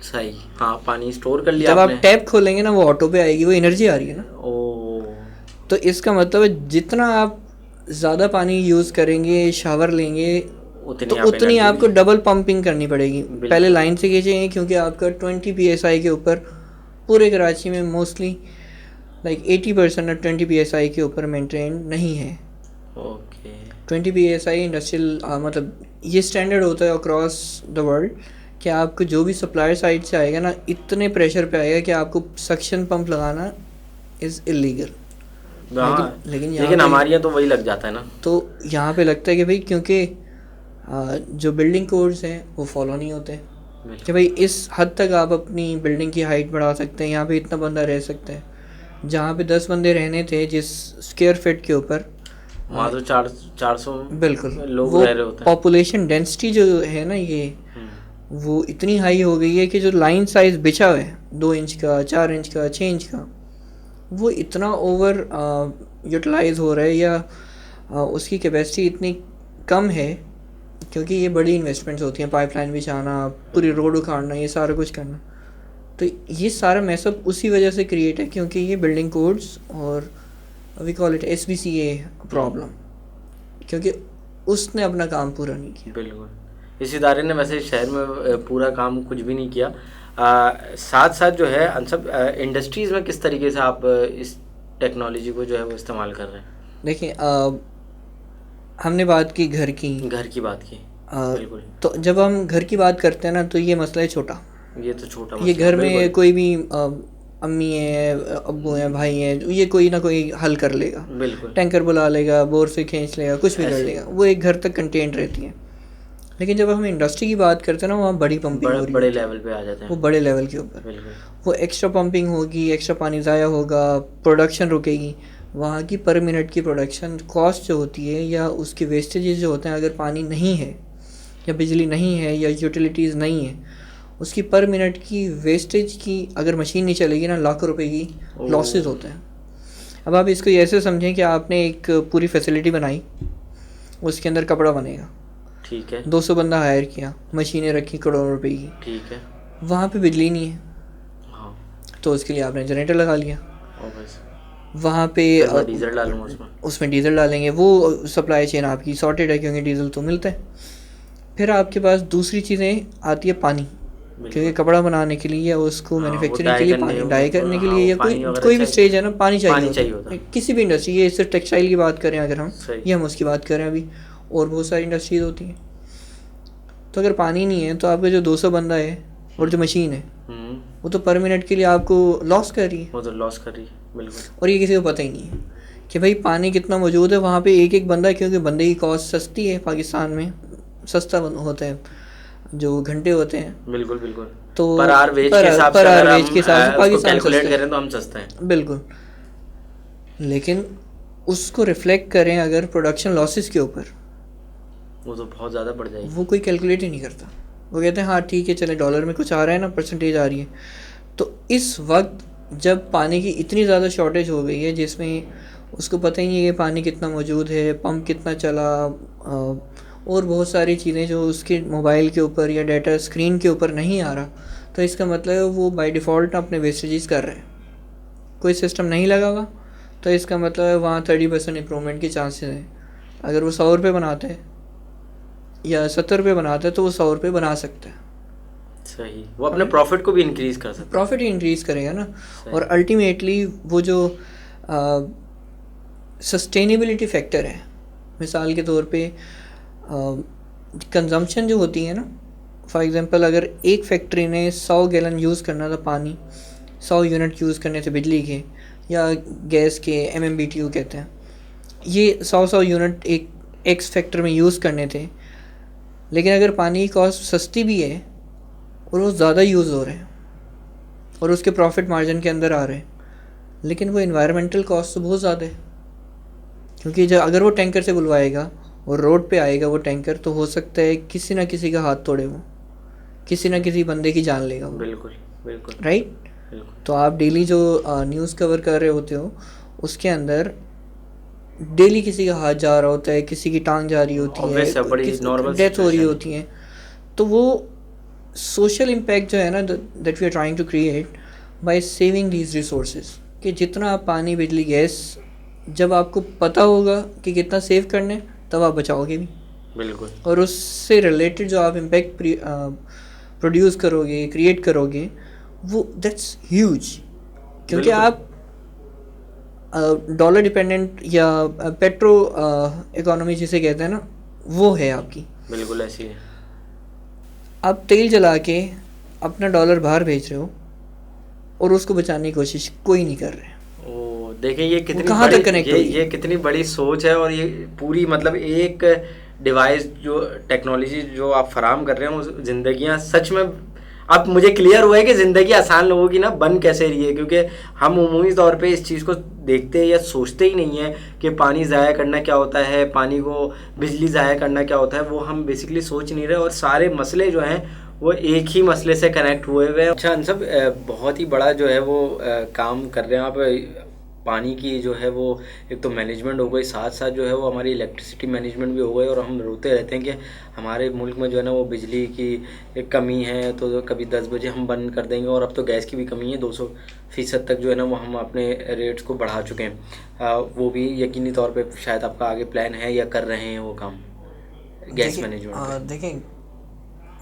S2: सही, हाँ, पानी स्टोर कर लिया।
S1: जब आप टैप खोलेंगे ना, वो ऑटो पे आएगी, वो एनर्जी आ रही है ना।
S2: ओ,
S1: तो इसका मतलब है जितना आप ज़्यादा पानी यूज़ करेंगे, शावर लेंगे, तो
S2: आप
S1: उतनी
S2: energy
S1: आपको डबल पंपिंग करनी पड़ेगी।
S2: बिल्कुल।
S1: पहले लाइन से खींचेंगे क्योंकि आपका 20 PSI के ऊपर पूरे कराची में मोस्टली लाइक 80% और 20 PSI के ऊपर मेंटेन नहीं है।
S2: ओके
S1: 20 PSI इंडस्ट्रियल मतलब ये स्टैंडर्ड होता है अक्रॉस द वर्ल्ड कि आपको जो भी सप्लायर साइड से आएगा ना, इतने प्रेशर पे आएगा कि आपको सक्शन पंप लगाना इज़ इलीगल।
S2: लेकिन हमारे यहाँ तो वही लग जाता है ना। तो
S1: यहाँ पे लगता है कि भाई क्योंकि जो बिल्डिंग कोड्स हैं वो फॉलो नहीं होते कि भाई इस हद तक आप अपनी बिल्डिंग की हाइट बढ़ा सकते हैं, यहाँ पे इतना बंदा रह सकता है। जहाँ पे 10 बंदे रहने थे जिस स्क्वायर फीट के ऊपर,
S2: वहाँ तो 400
S1: बिल्कुल
S2: लोग
S1: वो
S2: रह रहे होते हैं।
S1: पॉपुलेशन डेंसिटी जो है ना ये वो इतनी हाई हो गई है कि जो लाइन साइज बिछा हुआ है 2 इंच का, 4 इंच का, 6 इंच का, वो इतना ओवर यूटिलाइज हो रहा है या उसकी कैपेसिटी इतनी कम है क्योंकि ये बड़ी इन्वेस्टमेंट्स होती हैं, पाइपलाइन बिछाना, पूरी रोड उखाड़ना, ये सारा कुछ करना। तो ये सारा मैसअप उसी वजह से क्रिएट है क्योंकि ये बिल्डिंग कोड्स और we call it SBCA problem, क्योंकि उसने अपना काम पूरा नहीं किया।
S2: बिल्कुल, इस इदारे ने वैसे शहर में पूरा काम कुछ भी नहीं किया। साथ साथ जो है सब इंडस्ट्रीज़ में किस तरीके से आप इस टेक्नोलॉजी को जो है वो इस्तेमाल कर रहे हैं?
S1: देखिए हमने बात की घर की
S2: बात की बिल्कुल।
S1: तो जब हम घर की बात करते हैं ना तो ये मसला है छोटा,
S2: ये तो छोटा
S1: ये घर में कोई भी अम्मी है, अब्बू हैं, भाई हैं, ये कोई ना कोई हल कर लेगा,
S2: बिल्कुल
S1: टैंकर बुला लेगा, बोर से खींच लेगा, कुछ भी कर लेगा, वो एक घर तक कंटेंट रहती है। लेकिन जब हम इंडस्ट्री की बात करते हैं ना वहाँ बड़ी पंपिंग हो रही है,
S2: बड़े लेवल पे आ जाते हैं,
S1: वो बड़े लेवल के ऊपर, वो एक्स्ट्रा पंपिंग होगी, एक्स्ट्रा पानी ज़ाया होगा, प्रोडक्शन रुकेगी, वहाँ की पर मिनट की प्रोडक्शन कॉस्ट जो होती है या उसके वेस्टेजेस जो होते हैं, अगर पानी नहीं है या बिजली नहीं है या यूटिलिटीज़ नहीं है, उसकी पर मिनट की वेस्टेज की अगर मशीन नहीं चलेगी ना, लाखों रुपए की लॉसेस होते हैं। अब आप इसको ऐसे समझें कि आपने एक पूरी फैसिलिटी बनाई, उसके अंदर कपड़ा बनेगा,
S2: ठीक है,
S1: 200 बंदा हायर किया, मशीनें रखी करोड़ों रुपए की,
S2: ठीक है,
S1: वहाँ पे बिजली नहीं है,
S2: हाँ,
S1: तो उसके लिए आपने जनरेटर लगा लिया, वहाँ पे
S2: डीजल डालूंगा
S1: उसमें डीजल डालेंगे, वो सप्लाई चेन आपकी सॉर्टेड है क्योंकि डीजल तो मिलता है। फिर आपके पास दूसरी चीज़ें आती है पानी, क्योंकि कपड़ा बनाने के लिए या उसको मैन्युफैक्चरिंग के लिए पानी, डाई करने के लिए या कोई भी स्टेज है ना, पानी चाहिए होता है। किसी भी इंडस्ट्री, ये सिर्फ टेक्सटाइल की बात करें अगर हम, ये हम उसकी बात करें अभी, और बहुत सारी इंडस्ट्रीज होती हैं। तो अगर पानी नहीं है तो आपका जो 200 बंदा है और जो मशीन है वो तो पर मिनट के लिए आपको लॉस कर रही है,
S2: वो तो लॉस कर रही है, बिल्कुल।
S1: और ये किसी को पता ही नहीं है कि भाई पानी कितना मौजूद है वहाँ पे, एक एक बंदा, क्योंकि बंदे की कॉस्ट सस्ती है, पाकिस्तान में सस्ता होता है जो घंटे होते हैं,
S2: बिल्कुल बिल्कुल,
S1: तो
S2: पर आवर वेज के हिसाब से पाकिस्तान कैलकुलेट करें तो हम सस्ते हैं,
S1: बिल्कुल। लेकिन उसको रिफ्लेक्ट करें अगर प्रोडक्शन लॉसेस के ऊपर,
S2: वो तो बहुत ज़्यादा बढ़ जाएगी,
S1: वो कोई कैलकुलेट ही नहीं करता। वो कहते हैं हाँ ठीक है चले, डॉलर में कुछ आ रहा है ना, परसेंटेज आ रही है। तो इस वक्त जब पानी की इतनी ज़्यादा शॉर्टेज हो गई है जिसमें उसको पता ही नहीं है कि पानी कितना मौजूद है, पंप कितना चला, और बहुत सारी चीज़ें जो उसके मोबाइल के ऊपर या डाटा स्क्रीन के ऊपर नहीं आ रहा, तो इसका मतलब वो बाय डिफ़ॉल्ट अपने वेस्टेजेस कर रहे हैं। कोई सिस्टम नहीं लगा हुआ तो इसका मतलब वहाँ 30% इम्प्रूवमेंट के चांसेस हैं। अगर वो 100 रुपये बनाते हैं या 70 रुपये बनाता है तो वो 100 रुपये बना सकता है,
S2: सही, वो अपने प्रॉफिट को भी इंक्रीज़ कर सकता है,
S1: प्रॉफिट ही इंक्रीज़ करेगा ना। और अल्टीमेटली वो जो सस्टेनेबिलिटी फैक्टर है, मिसाल के तौर पे कंजम्पशन जो होती है ना, फॉर एग्जांपल अगर एक फैक्ट्री ने 100 गैलन यूज़ करना था पानी, 100 यूनिट यूज़ करने थे बिजली के या गैस के, MMBTU कहते हैं, ये 100 यूनिट एक एक्स फैक्टर में यूज़ करने थे, लेकिन अगर पानी की कॉस्ट सस्ती भी है और वो ज़्यादा यूज़ हो रहे हैं और उसके प्रॉफिट मार्जिन के अंदर आ रहे हैं, लेकिन वो इन्वायरमेंटल कॉस्ट तो बहुत ज़्यादा है, क्योंकि जब अगर वो टैंकर से बुलवाएगा और रोड पे आएगा वो टैंकर, तो हो सकता है किसी ना किसी का हाथ तोड़े, वो किसी ना किसी बंदे की जान लेगा वो,
S2: बिल्कुल बिल्कुल,
S1: राइट। तो आप डेली जो न्यूज़ कवर कर रहे होते हो उसके अंदर डेली किसी का हाथ जा रहा होता है, किसी की टांग जा रही होती है, डेथ हो रही होती है। तो वो सोशल इम्पैक्ट जो है ना that we are trying to create by saving these resources, कि जितना आप पानी, बिजली, गैस जब आपको पता होगा कि कितना सेव करना है तब आप बचाओगे भी।
S2: बिल्कुल।
S1: और उससे रिलेटेड जो आप इम्पैक्ट प्रोड्यूस करोगे, क्रिएट करोगे, वो दैट्स ह्यूज। क्योंकि आप डॉलर डिपेंडेंट या पेट्रो इकोनॉमी जिसे कहते हैं ना, वो है आपकी।
S2: बिल्कुल ऐसी है।
S1: आप तेल जला के अपना डॉलर बाहर भेज रहे हो और उसको बचाने की कोशिश कोई नहीं कर रहे।
S2: ओ देखिए ये कितनी
S1: कहाँ
S2: बड़ी,
S1: तक कनेक्ट होगी?
S2: ये कितनी बड़ी सोच है। और ये पूरी मतलब एक डिवाइस जो टेक्नोलॉजी जो आप फराम कर रहे हो, जिंदगियां सच में अब मुझे क्लियर हुआ है कि ज़िंदगी आसान लोगों की ना बन कैसे रही है। क्योंकि हम उमूमी तौर पे इस चीज़ को देखते या सोचते ही नहीं है कि पानी ज़ाया करना क्या होता है, पानी को बिजली ज़ाया करना क्या होता है, वो हम बेसिकली सोच नहीं रहे। और सारे मसले जो हैं वो एक ही मसले से कनेक्ट हुए हुए हैं। अच्छा अनसब, बहुत ही बड़ा जो है वो काम कर रहे हैं आप। पानी की जो है वो एक तो मैनेजमेंट हो गई, साथ साथ जो है वो हमारी इलेक्ट्रिसिटी मैनेजमेंट भी हो गई। और हम रोते रहते हैं कि हमारे मुल्क में जो है ना वो बिजली की एक कमी है, तो कभी 10 बजे हम बंद कर देंगे। और अब तो गैस की भी कमी है, 200% तक जो है ना वो हम अपने रेट्स को बढ़ा चुके हैं। वो भी यकीनी तौर पे शायद आपका आगे प्लान है या कर रहे हैं वो काम गैस मैनेजमेंट।
S1: देखिए,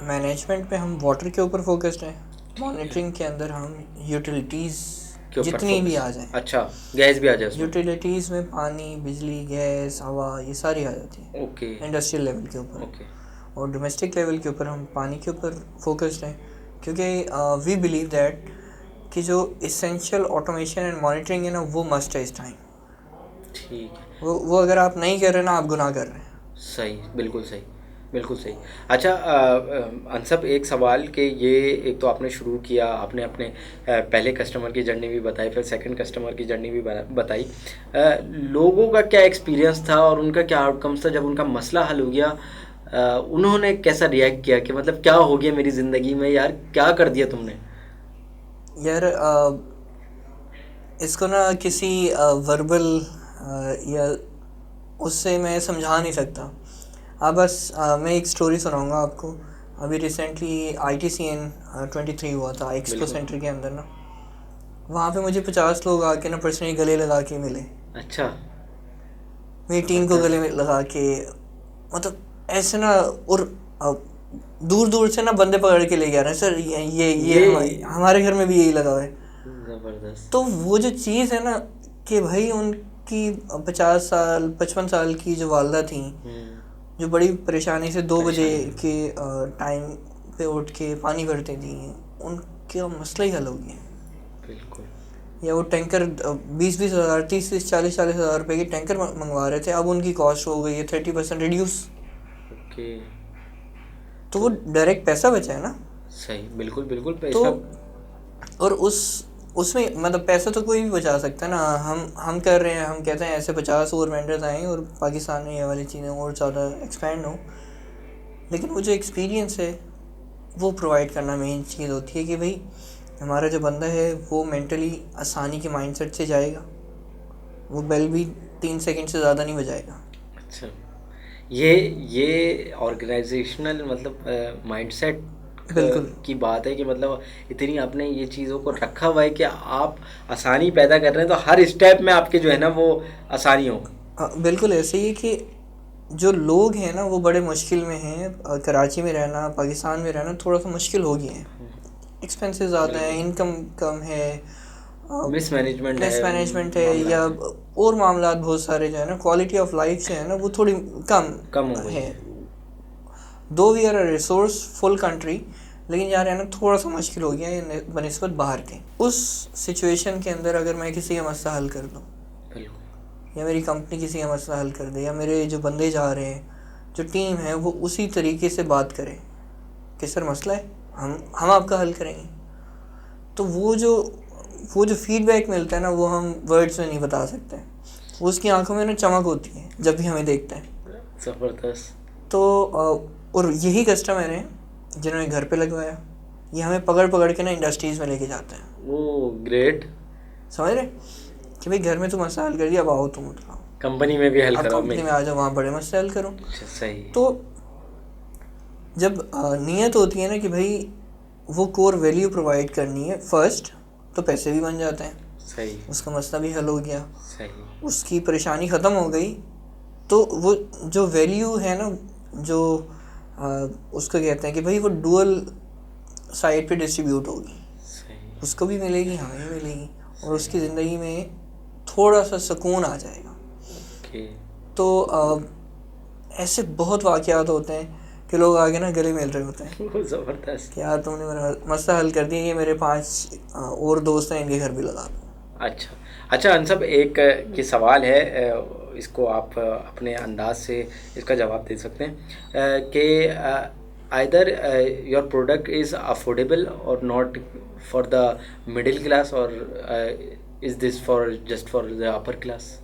S1: मैनेजमेंट पे हम वाटर के ऊपर फोकस्ड हैं, मॉनिटरिंग के अंदर हम यूटिलिटीज़ जितनी भी आ जाए।
S2: अच्छा, गैस भी आ जाए उसमें?
S1: यूटिलिटीज़ में पानी, बिजली, गैस, हवा, ये सारी आ जाती है।
S2: ओके।
S1: इंडस्ट्रियल लेवल के ऊपर।
S2: ओके।
S1: और डोमेस्टिक लेवल के ऊपर हम पानी के ऊपर फोकस्ड हैं, क्योंकि वी बिलीव दैट कि जो इसेंशियल ऑटोमेशन एंड मॉनिटरिंग है ना, वो मस्ट है इस टाइम।
S2: ठीक है।
S1: वो अगर आप नहीं कर रहे ना, आप गुनाह कर रहे हैं।
S2: सही, बिल्कुल सही, बिल्कुल सही। अच्छा अनसब, एक सवाल कि ये एक तो आपने शुरू किया, आपने अपने पहले कस्टमर की जर्नी भी बताई, फिर सेकंड कस्टमर की जर्नी भी बताई। लोगों का क्या एक्सपीरियंस था और उनका क्या आउटकम्स था जब उनका मसला हल हो गया? उन्होंने कैसा रिएक्ट किया कि मतलब क्या हो गया मेरी ज़िंदगी में यार, क्या कर दिया तुमने?
S1: यार इसको ना किसी वर्बल या उससे मैं समझा नहीं सकता। बस मैं एक स्टोरी सुनाऊंगा आपको। अभी रिसेंटली ITCN 23 हुआ था एक्सपो सेंटर के अंदर ना। वहाँ पे मुझे 50 लोग आके ना पर्सनली गले लगा के मिले।
S2: अच्छा।
S1: मेरी टीम को गले में लगा के, मतलब ऐसे ना। और दूर दूर से ना बंदे पकड़ के ले जा रहे हैं, सर ये हमारे घर में भी यही लगा हुआ है।
S2: ज़बरदस्त।
S1: तो वो जो चीज़ है ना कि भाई उनकी 50 साल 55 साल की जो वालदा थी, जो बड़ी परेशानी से 2 बजे के टाइम पे उठ के पानी भरती थी, उनका मसला ही हल हो गया।
S2: बिल्कुल।
S1: या वो टैंकर 20-20 हज़ार 30-40 हज़ार रुपये की टैंकर मंगवा रहे थे, अब उनकी कॉस्ट हो गई है 30% रिड्यूस।
S2: ओके।
S1: तो वो डायरेक्ट पैसा बचा है ना।
S2: सही, बिल्कुल बिल्कुल।
S1: तो और उसमें मतलब पैसा तो कोई भी बचा सकता है ना। हम कर रहे हैं, हम कहते हैं ऐसे 50 और वेंडर्स आएँ और पाकिस्तान में ये वाली चीज़ें और ज़्यादा एक्सपेंड हो। लेकिन वो जो एक्सपीरियंस है वो प्रोवाइड करना मेन चीज़ होती है कि भाई हमारा जो बंदा है वो मेंटली आसानी के माइंडसेट से जाएगा, वो बेल भी 3 सेकंड से ज़्यादा नहीं बजाएगा।
S2: अच्छा, ये ऑर्गेनाइजेशनल मतलब माइंडसेट की बात है कि मतलब इतनी आपने ये चीज़ों को रखा हुआ है कि आप आसानी पैदा कर रहे हैं, तो हर स्टेप में आपके जो है ना वो आसानी हो।
S1: बिल्कुल ऐसे ही कि जो लोग हैं ना वो बड़े मुश्किल में हैं। कराची में रहना, पाकिस्तान में रहना थोड़ा सा मुश्किल हो गया है। एक्सपेंसेस ज़्यादा हैं, इनकम कम है, मिसमैनेजमेंट है या और मामला बहुत सारे जो है ना, क्वालिटी ऑफ लाइफ जो है ना वो थोड़ी कम है। Though we are a resourceful country, लेकिन यार है ना थोड़ा सा मुश्किल हो गया है बनिस्बत बाहर के। उस सिचुएशन के अंदर अगर मैं किसी का मसला हल कर दूँ या मेरी कंपनी किसी का मसला हल कर दे या मेरे जो बंदे जा रहे हैं, जो टीम है, वो उसी तरीके से बात करे कि सर मसला है, हम आपका हल करेंगे, तो वो जो फीडबैक मिलता है ना वो हम वर्ड्स में नहीं बता सकते। वो उसकी आंखों में ना चमक होती है जब भी हमें देखता है।
S2: ज़बरदस्त।
S1: तो और यही कस्टमर हैं जिन्होंने घर पे लगवाया, ये हमें पकड़ के ना इंडस्ट्रीज़ में लेके जाते हैं।
S2: वो ग्रेट।
S1: समझ रहे कि भाई घर में तुम मसला हल कर दिया, अब आओ तुम उठाओ
S2: कंपनी में भी हल करो,
S1: कंपनी में आ जाओ, वहाँ बड़े मसले हल करो।
S2: सही।
S1: तो जब नीयत होती है ना कि भाई वो कोर वैल्यू प्रोवाइड करनी है फर्स्ट, तो पैसे भी बन जाते हैं।
S2: सही,
S1: उसका मसला भी हल हो गया,
S2: सही,
S1: उसकी परेशानी ख़त्म हो गई। तो वो जो वैल्यू है ना, जो उसको कहते हैं कि भाई वो डुअल साइड पे डिस्ट्रीब्यूट होगी,
S2: सही,
S1: उसको भी मिलेगी, हमें भी मिलेगी, और उसकी ज़िंदगी में थोड़ा सा सुकून आ जाएगा।
S2: ओके,
S1: तो ऐसे बहुत वाक़यात होते हैं कि लोग आगे ना गले मिल रहे होते हैं
S2: वो ज़बरदस्त।
S1: कि यार तुमने मेरा मसला हल कर दिया, ये मेरे 5 और दोस्त हैं, इनके घर भी लगा दो।
S2: अच्छा, अच्छा अनसब, एक ये सवाल है, इसको आप अपने अंदाज से इसका जवाब दे सकते हैं कि either your product is affordable और not for the middle class, और is this for just for the upper class?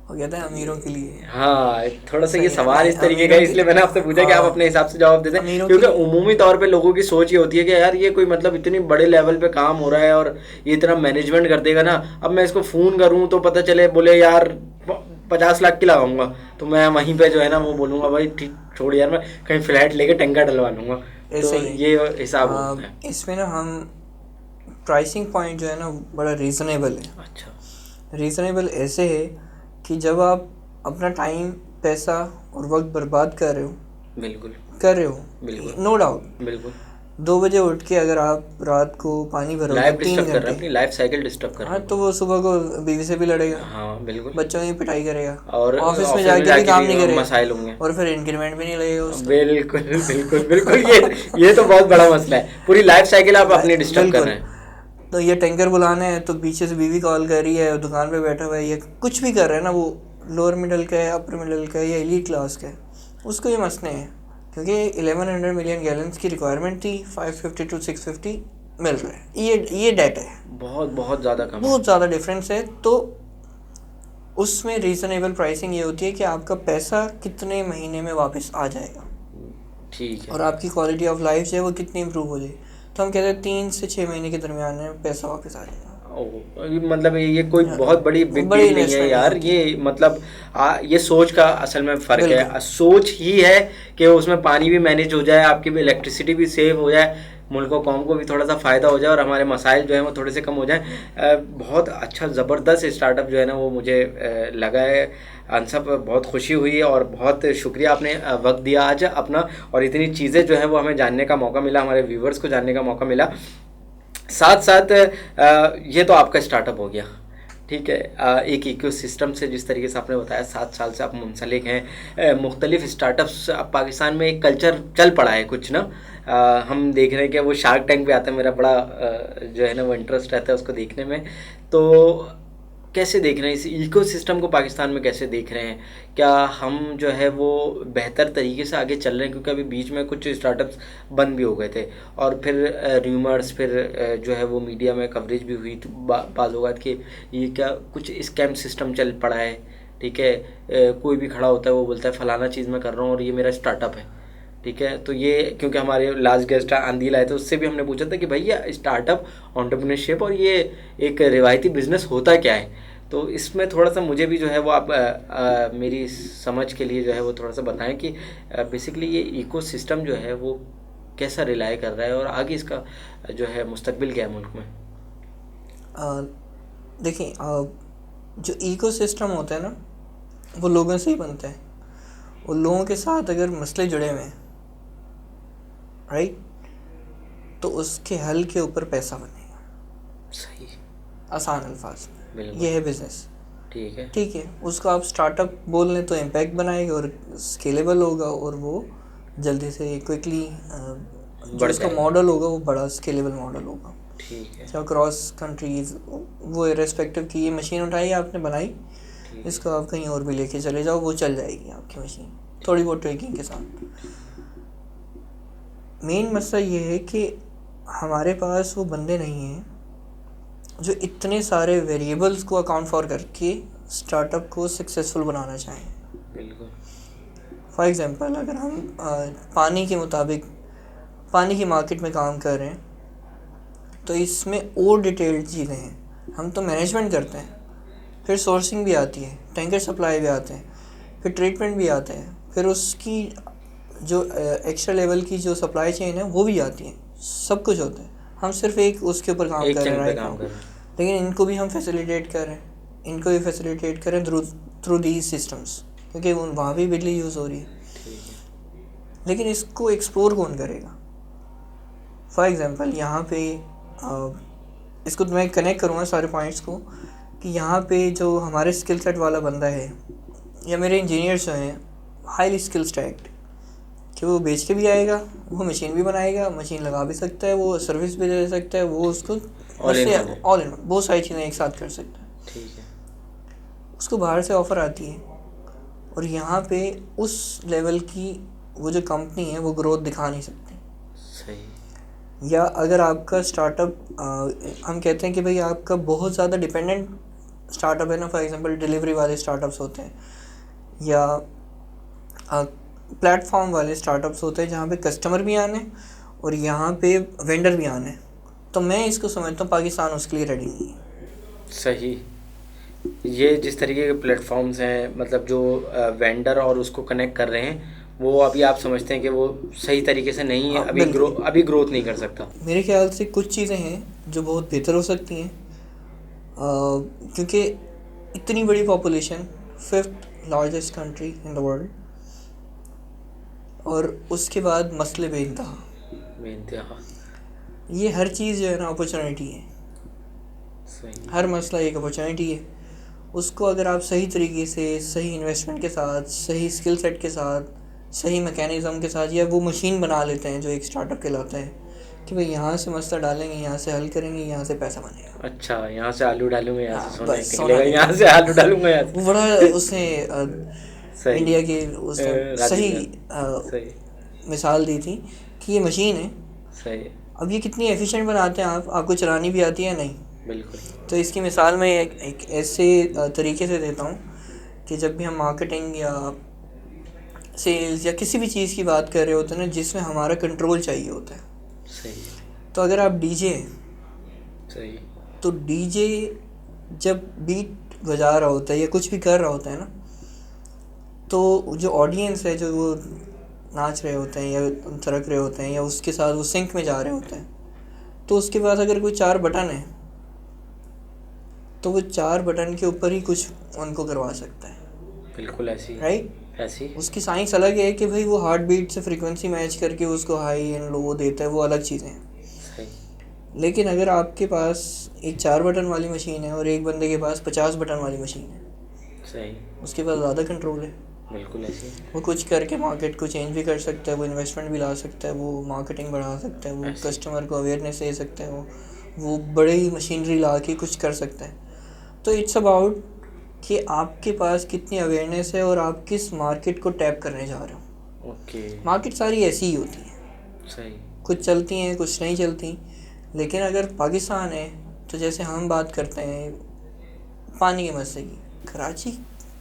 S1: वो कहते हैं अमीरों के लिए।
S2: हाँ, थोड़ा सा ये
S1: सही है,
S2: सवाल
S1: नहीं,
S2: इस तरीके का
S1: अमीरों
S2: है, इसलिए मैंने आपसे पूछा कि आप अपने हिसाब से जवाब दे दें,
S1: अमीरों
S2: क्योंकि
S1: के
S2: उमूमी तौर पे लोगों की सोच ये होती है कि यार ये कोई मतलब इतनी बड़े लेवल पे काम हो रहा है और ये इतना मैनेजमेंट कर देगा ना, अब मैं इसको फ़ोन करूँ तो पता चले बोले यार 50 लाख की लगाऊंगा, तो मैं वहीं पे जो है ना वो बोलूँगा भाई ठीक छोड़ यार, मैं कहीं फ्लैट लेके टैंकर डलवा लूँगा। तो
S1: ऐसे ही
S2: ये हिसाब होता है।
S1: इसमें ना हम प्राइसिंग पॉइंट जो है ना बड़ा रीज़नेबल है।
S2: अच्छा,
S1: रीज़नेबल ऐसे है कि जब आप अपना टाइम, पैसा और वक्त बर्बाद कर रहे हो,
S2: बिल्कुल, बिल्कुल,
S1: नो डाउट,
S2: बिल्कुल,
S1: 2 बजे उठ के अगर आप रात को पानी भरोगे
S2: लाइफ
S1: 3
S2: डिस्टर्ब कर रहे हैं,
S1: घंटे,
S2: अपनी लाइफ साइकिल डिस्टर्ब कर रहे
S1: हाँ,
S2: हैं।
S1: तो वो सुबह को बीवी से भी लड़ेगा,
S2: हाँ, बिल्कुल,
S1: बच्चों की पिटाई करेगा,
S2: और
S1: ऑफिस में जाके भी काम नहीं करेगा,
S2: मसाइल होंगे।
S1: और फिर इंक्रीमेंट भी नहीं लगेगा उसका।
S2: बिल्कुल, बिल्कुल, बिल्कुल, ये तो बहुत बड़ा मसला है, पूरी लाइफ साइकिल आप अपनी डिस्टर्ब कर रहे हैं।
S1: तो ये टैंकर बुलाना है तो पीछे से बीवी कॉल कर रही है, दुकान पे बैठा हुआ है, ये कुछ भी कर रहा है ना, वो लोअर मिडिल का है, अपर मिडिल का है, या एलीट क्लास का है, उसको ये मसले हैं, क्योंकि 1100 मिलियन गैलन्स की रिक्वायरमेंट थी, 550 to 650 मिल रहा है। ये डाटा है,
S2: बहुत बहुत ज़्यादा कम,
S1: बहुत ज़्यादा डिफरेंस है। तो उसमें रीज़नेबल प्राइसिंग ये होती है कि आपका पैसा कितने महीने में वापस आ जाएगा,
S2: ठीक है,
S1: और आपकी क्वालिटी ऑफ लाइफ जो है वो कितनी इम्प्रूव हो जाएगी। तो हम कहते हैं 3 से 6 महीने के दरमियान में पैसा वापस आ जाएगा।
S2: मतलब ये कोई बहुत बड़ी बिग
S1: बड़ी
S2: डील नहीं है
S1: इन्वेस्टमेंट
S2: यार,
S1: नहीं होती।
S2: ये मतलब ये सोच का असल में फ़र्क है।
S1: बिल्कुल,
S2: सोच ही है कि उसमें पानी भी मैनेज हो जाए, आपकी भी इलेक्ट्रिसिटी भी सेव हो जाए, मुल्क को कौम को भी थोड़ा सा फ़ायदा हो जाए, और हमारे मसाइल जो है वो थोड़े से कम हो जाए। बहुत अच्छा ज़बरदस्त स्टार्टअप जो है ना वो मुझे लगा है। अनसब, बहुत खुशी हुई और बहुत शुक्रिया, आपने वक्त दिया आज अपना, और इतनी चीज़ें जो है वो हमें जानने का मौका मिला, हमारे व्यूवर्स को जानने का मौका मिला। साथ साथ ये तो आपका स्टार्टअप हो गया, ठीक है, एक इकोसिस्टम से जिस तरीके से आपने बताया 7 साल से आप मुंसलिक हैं, मुख्तलिफ स्टार्टअप्स। अब पाकिस्तान में एक कल्चर चल पड़ा है कुछ ना, हम देख रहे हैं कि वो शार्क टैंक भी आता है, मेरा बड़ा जो है ना वो इंटरेस्ट रहता है उसको देखने में। तो कैसे देख रहे हैं इस इकोसिस्टम को, पाकिस्तान में कैसे देख रहे हैं? क्या हम जो है वो बेहतर तरीके से आगे चल रहे हैं? क्योंकि अभी बीच में कुछ स्टार्टअप्स बंद भी हो गए थे, और फिर र्यूमर्स, फिर जो है वो मीडिया में कवरेज भी हुई तो बाज़ औक़ात कि ये क्या कुछ स्कैम सिस्टम चल पड़ा है, ठीक है, कोई भी खड़ा होता है वो बोलता है फ़लाना चीज़ मैं कर रहा हूँ और ये मेरा स्टार्टअप है, ठीक है। तो ये क्योंकि हमारे लास्ट गेस्ट आंदील आए थे, उससे भी हमने पूछा था कि भैया स्टार्टअप, एंटरप्रेन्योरशिप और ये एक रिवायती बिज़नेस होता क्या है। तो इसमें थोड़ा सा मुझे भी जो है वो आप मेरी समझ के लिए जो है वो थोड़ा सा बताएं कि बेसिकली ये इकोसिस्टम जो है वो कैसा रिलाई कर रहा है, और आगे इसका जो है मुस्तकबिल क्या है मुल्क में।
S1: देखिए, जो इकोसिस्टम होता है ना वो लोगों से ही बनता है, और लोगों के साथ अगर मसले जुड़े हुए हैं, राइट, तो उसके हल के ऊपर पैसा बनेगा।
S2: सही,
S1: आसान अल्फाज में ये है बिजनेस,
S2: ठीक है,
S1: ठीक है। उसको आप स्टार्टअप बोल लें तो इम्पैक्ट बनाएगा और स्केलेबल होगा, और वो जल्दी से क्विकली जो उसका मॉडल होगा वो बड़ा स्केलेबल मॉडल होगा,
S2: ठीक है।
S1: चाहे क्रॉस कंट्रीज, वो इरेस्पेक्टिव की ये मशीन उठाई आपने बनाई, इसको आप कहीं और भी लेके चले जाओ, वो चल जाएगी आपकी मशीन, थोड़ी बहुत ट्रेकिंग के साथ। मेन मसला ये है कि हमारे पास वो बंदे नहीं हैं जो इतने सारे वेरिएबल्स को अकाउंट फॉर करके स्टार्टअप को सक्सेसफुल बनाना चाहें।
S2: बिल्कुल।
S1: फॉर एग्जांपल, अगर हम पानी के मुताबिक पानी की मार्केट में काम कर रहे हैं, तो इसमें और डिटेल्ड चीज़ें हैं। हम तो मैनेजमेंट करते हैं, फिर सोर्सिंग भी आती है, टैंकर सप्लाई भी आते हैं, फिर ट्रीटमेंट भी आते हैं, फिर उसकी जो एक्स्ट्रा लेवल की जो सप्लाई चेन है वो भी आती है, सब कुछ होता है। हम सिर्फ एक उसके ऊपर काम कर रहे हैं, लेकिन इनको भी हम फैसिलिटेट कर रहे हैं, इनको भी फैसिलिटेट करें थ्रू दीज सिस्टम्स, क्योंकि वहाँ भी बिजली यूज़ हो रही है। लेकिन इसको एक्सप्लोर कौन करेगा? फॉर एग्ज़ाम्पल यहाँ पे इसको मैं कनेक्ट करूँगा सारे पॉइंट्स को, कि यहाँ पे जो हमारे स्किल सेट वाला बंदा है या मेरे इंजीनियर्स जो हैं हाईली स्किल स्टैक्ड, कि वो बेच के भी आएगा, वो मशीन भी बनाएगा, मशीन लगा भी सकता है, वो सर्विस भी दे सकता है, वो उसको ऑल इन बहुत सारी चीज़ें एक साथ कर सकता है।
S2: ठीक है।
S1: उसको बाहर से ऑफ़र आती है और यहाँ पे उस लेवल की वो जो कंपनी है वो ग्रोथ दिखा नहीं सकती।
S2: सही।
S1: या अगर आपका स्टार्टअप हम कहते हैं कि भाई आपका बहुत ज़्यादा डिपेंडेंट स्टार्टअप है ना, फॉर एग्जांपल डिलीवरी वाले स्टार्टअप्स होते हैं या प्लेटफॉर्म वाले स्टार्टअप्स होते हैं जहाँ पे कस्टमर भी आने और यहाँ पे वेंडर भी आने, तो मैं इसको समझता हूँ पाकिस्तान उसके लिए रेडी नहीं है।
S2: सही। ये जिस तरीके के प्लेटफॉर्म्स हैं, मतलब जो वेंडर और उसको कनेक्ट कर रहे हैं, वो अभी आप समझते हैं कि वो सही तरीके से नहीं है, अभी ग्रोथ नहीं कर सकता?
S1: मेरे ख्याल से कुछ चीज़ें हैं जो बहुत बेहतर हो सकती हैं, क्योंकि इतनी बड़ी population, 5th largest country in the world, और उसके बाद मसले बेइंतहा, ये हर चीज़ जो है ना अपॉर्चुनिटी है।
S2: सही।
S1: हर मसला एक अपॉर्चुनिटी है। उसको अगर आप सही तरीके से, सही इन्वेस्टमेंट के साथ, सही स्किल सेट के साथ, सही मैकेनिज़्म के साथ, या वो मशीन बना लेते हैं जो एक स्टार्टअप कहलाता है कि भाई यहाँ से मसला डालेंगे, यहाँ से हल करेंगे, यहाँ से पैसा बनेगा।
S2: अच्छा, यहाँ से आलू डालूंगा, यहाँ से सोना निकलेगा, यहाँ से आलू डालूंगा, यहाँ से।
S1: वो बड़ा उसने इंडिया के उसने सही मिसाल दी थी कि ये मशीन है।
S2: सही। अब
S1: ये कितनी एफिशिएंट बनाते हैं आपको चलानी भी आती है? नहीं।
S2: बिल्कुल।
S1: तो इसकी मिसाल मैं एक ऐसे तरीके से देता हूँ कि जब भी हम मार्केटिंग या सेल्स या किसी भी चीज़ की बात कर रहे होते हैं ना जिसमें हमारा कंट्रोल चाहिए होता है।
S2: सही।
S1: तो अगर आप डीजे,
S2: सही,
S1: तो डीजे जब बीट बजा रहा होता है या कुछ भी कर रहा होता है ना, तो जो ऑडियंस है, जो वो नाच रहे होते हैं या थिरक रहे होते हैं या उसके साथ वो सिंक में जा रहे होते हैं, तो उसके पास अगर कोई 4 बटन है तो वो 4 बटन के ऊपर ही कुछ उनको करवा सकता है।
S2: बिल्कुल ऐसी।
S1: राइट।
S2: ऐसी
S1: उसकी साइंस अलग है कि भाई वो हार्ट बीट से फ्रीक्वेंसी मैच करके उसको हाई एंड लो देता है, वो अलग चीज़ें हैं।
S2: सही।
S1: लेकिन अगर आपके पास एक 4 बटन वाली मशीन है और एक बंदे के पास 50 बटन वाली मशीन है,
S2: सही,
S1: उसके पास ज़्यादा कंट्रोल है।
S2: बिल्कुल ऐसी।
S1: वो कुछ करके मार्केट को चेंज भी कर सकता है, वो इन्वेस्टमेंट भी ला सकता है, वो मार्केटिंग बढ़ा सकता है, वो कस्टमर को अवेयरनेस दे सकता है, वो बड़ी मशीनरी ला के कुछ कर सकता है। तो इट्स अबाउट कि आपके पास कितनी अवेयरनेस है और आप किस मार्केट को टैप करने जा रहे हो।
S2: ओके।
S1: मार्केट सारी ऐसी ही होती है।
S2: सही। कुछ
S1: चलती हैं, कुछ नहीं चलती। लेकिन अगर पाकिस्तान है तो जैसे हम बात करते हैं पानी के मसले की, कराची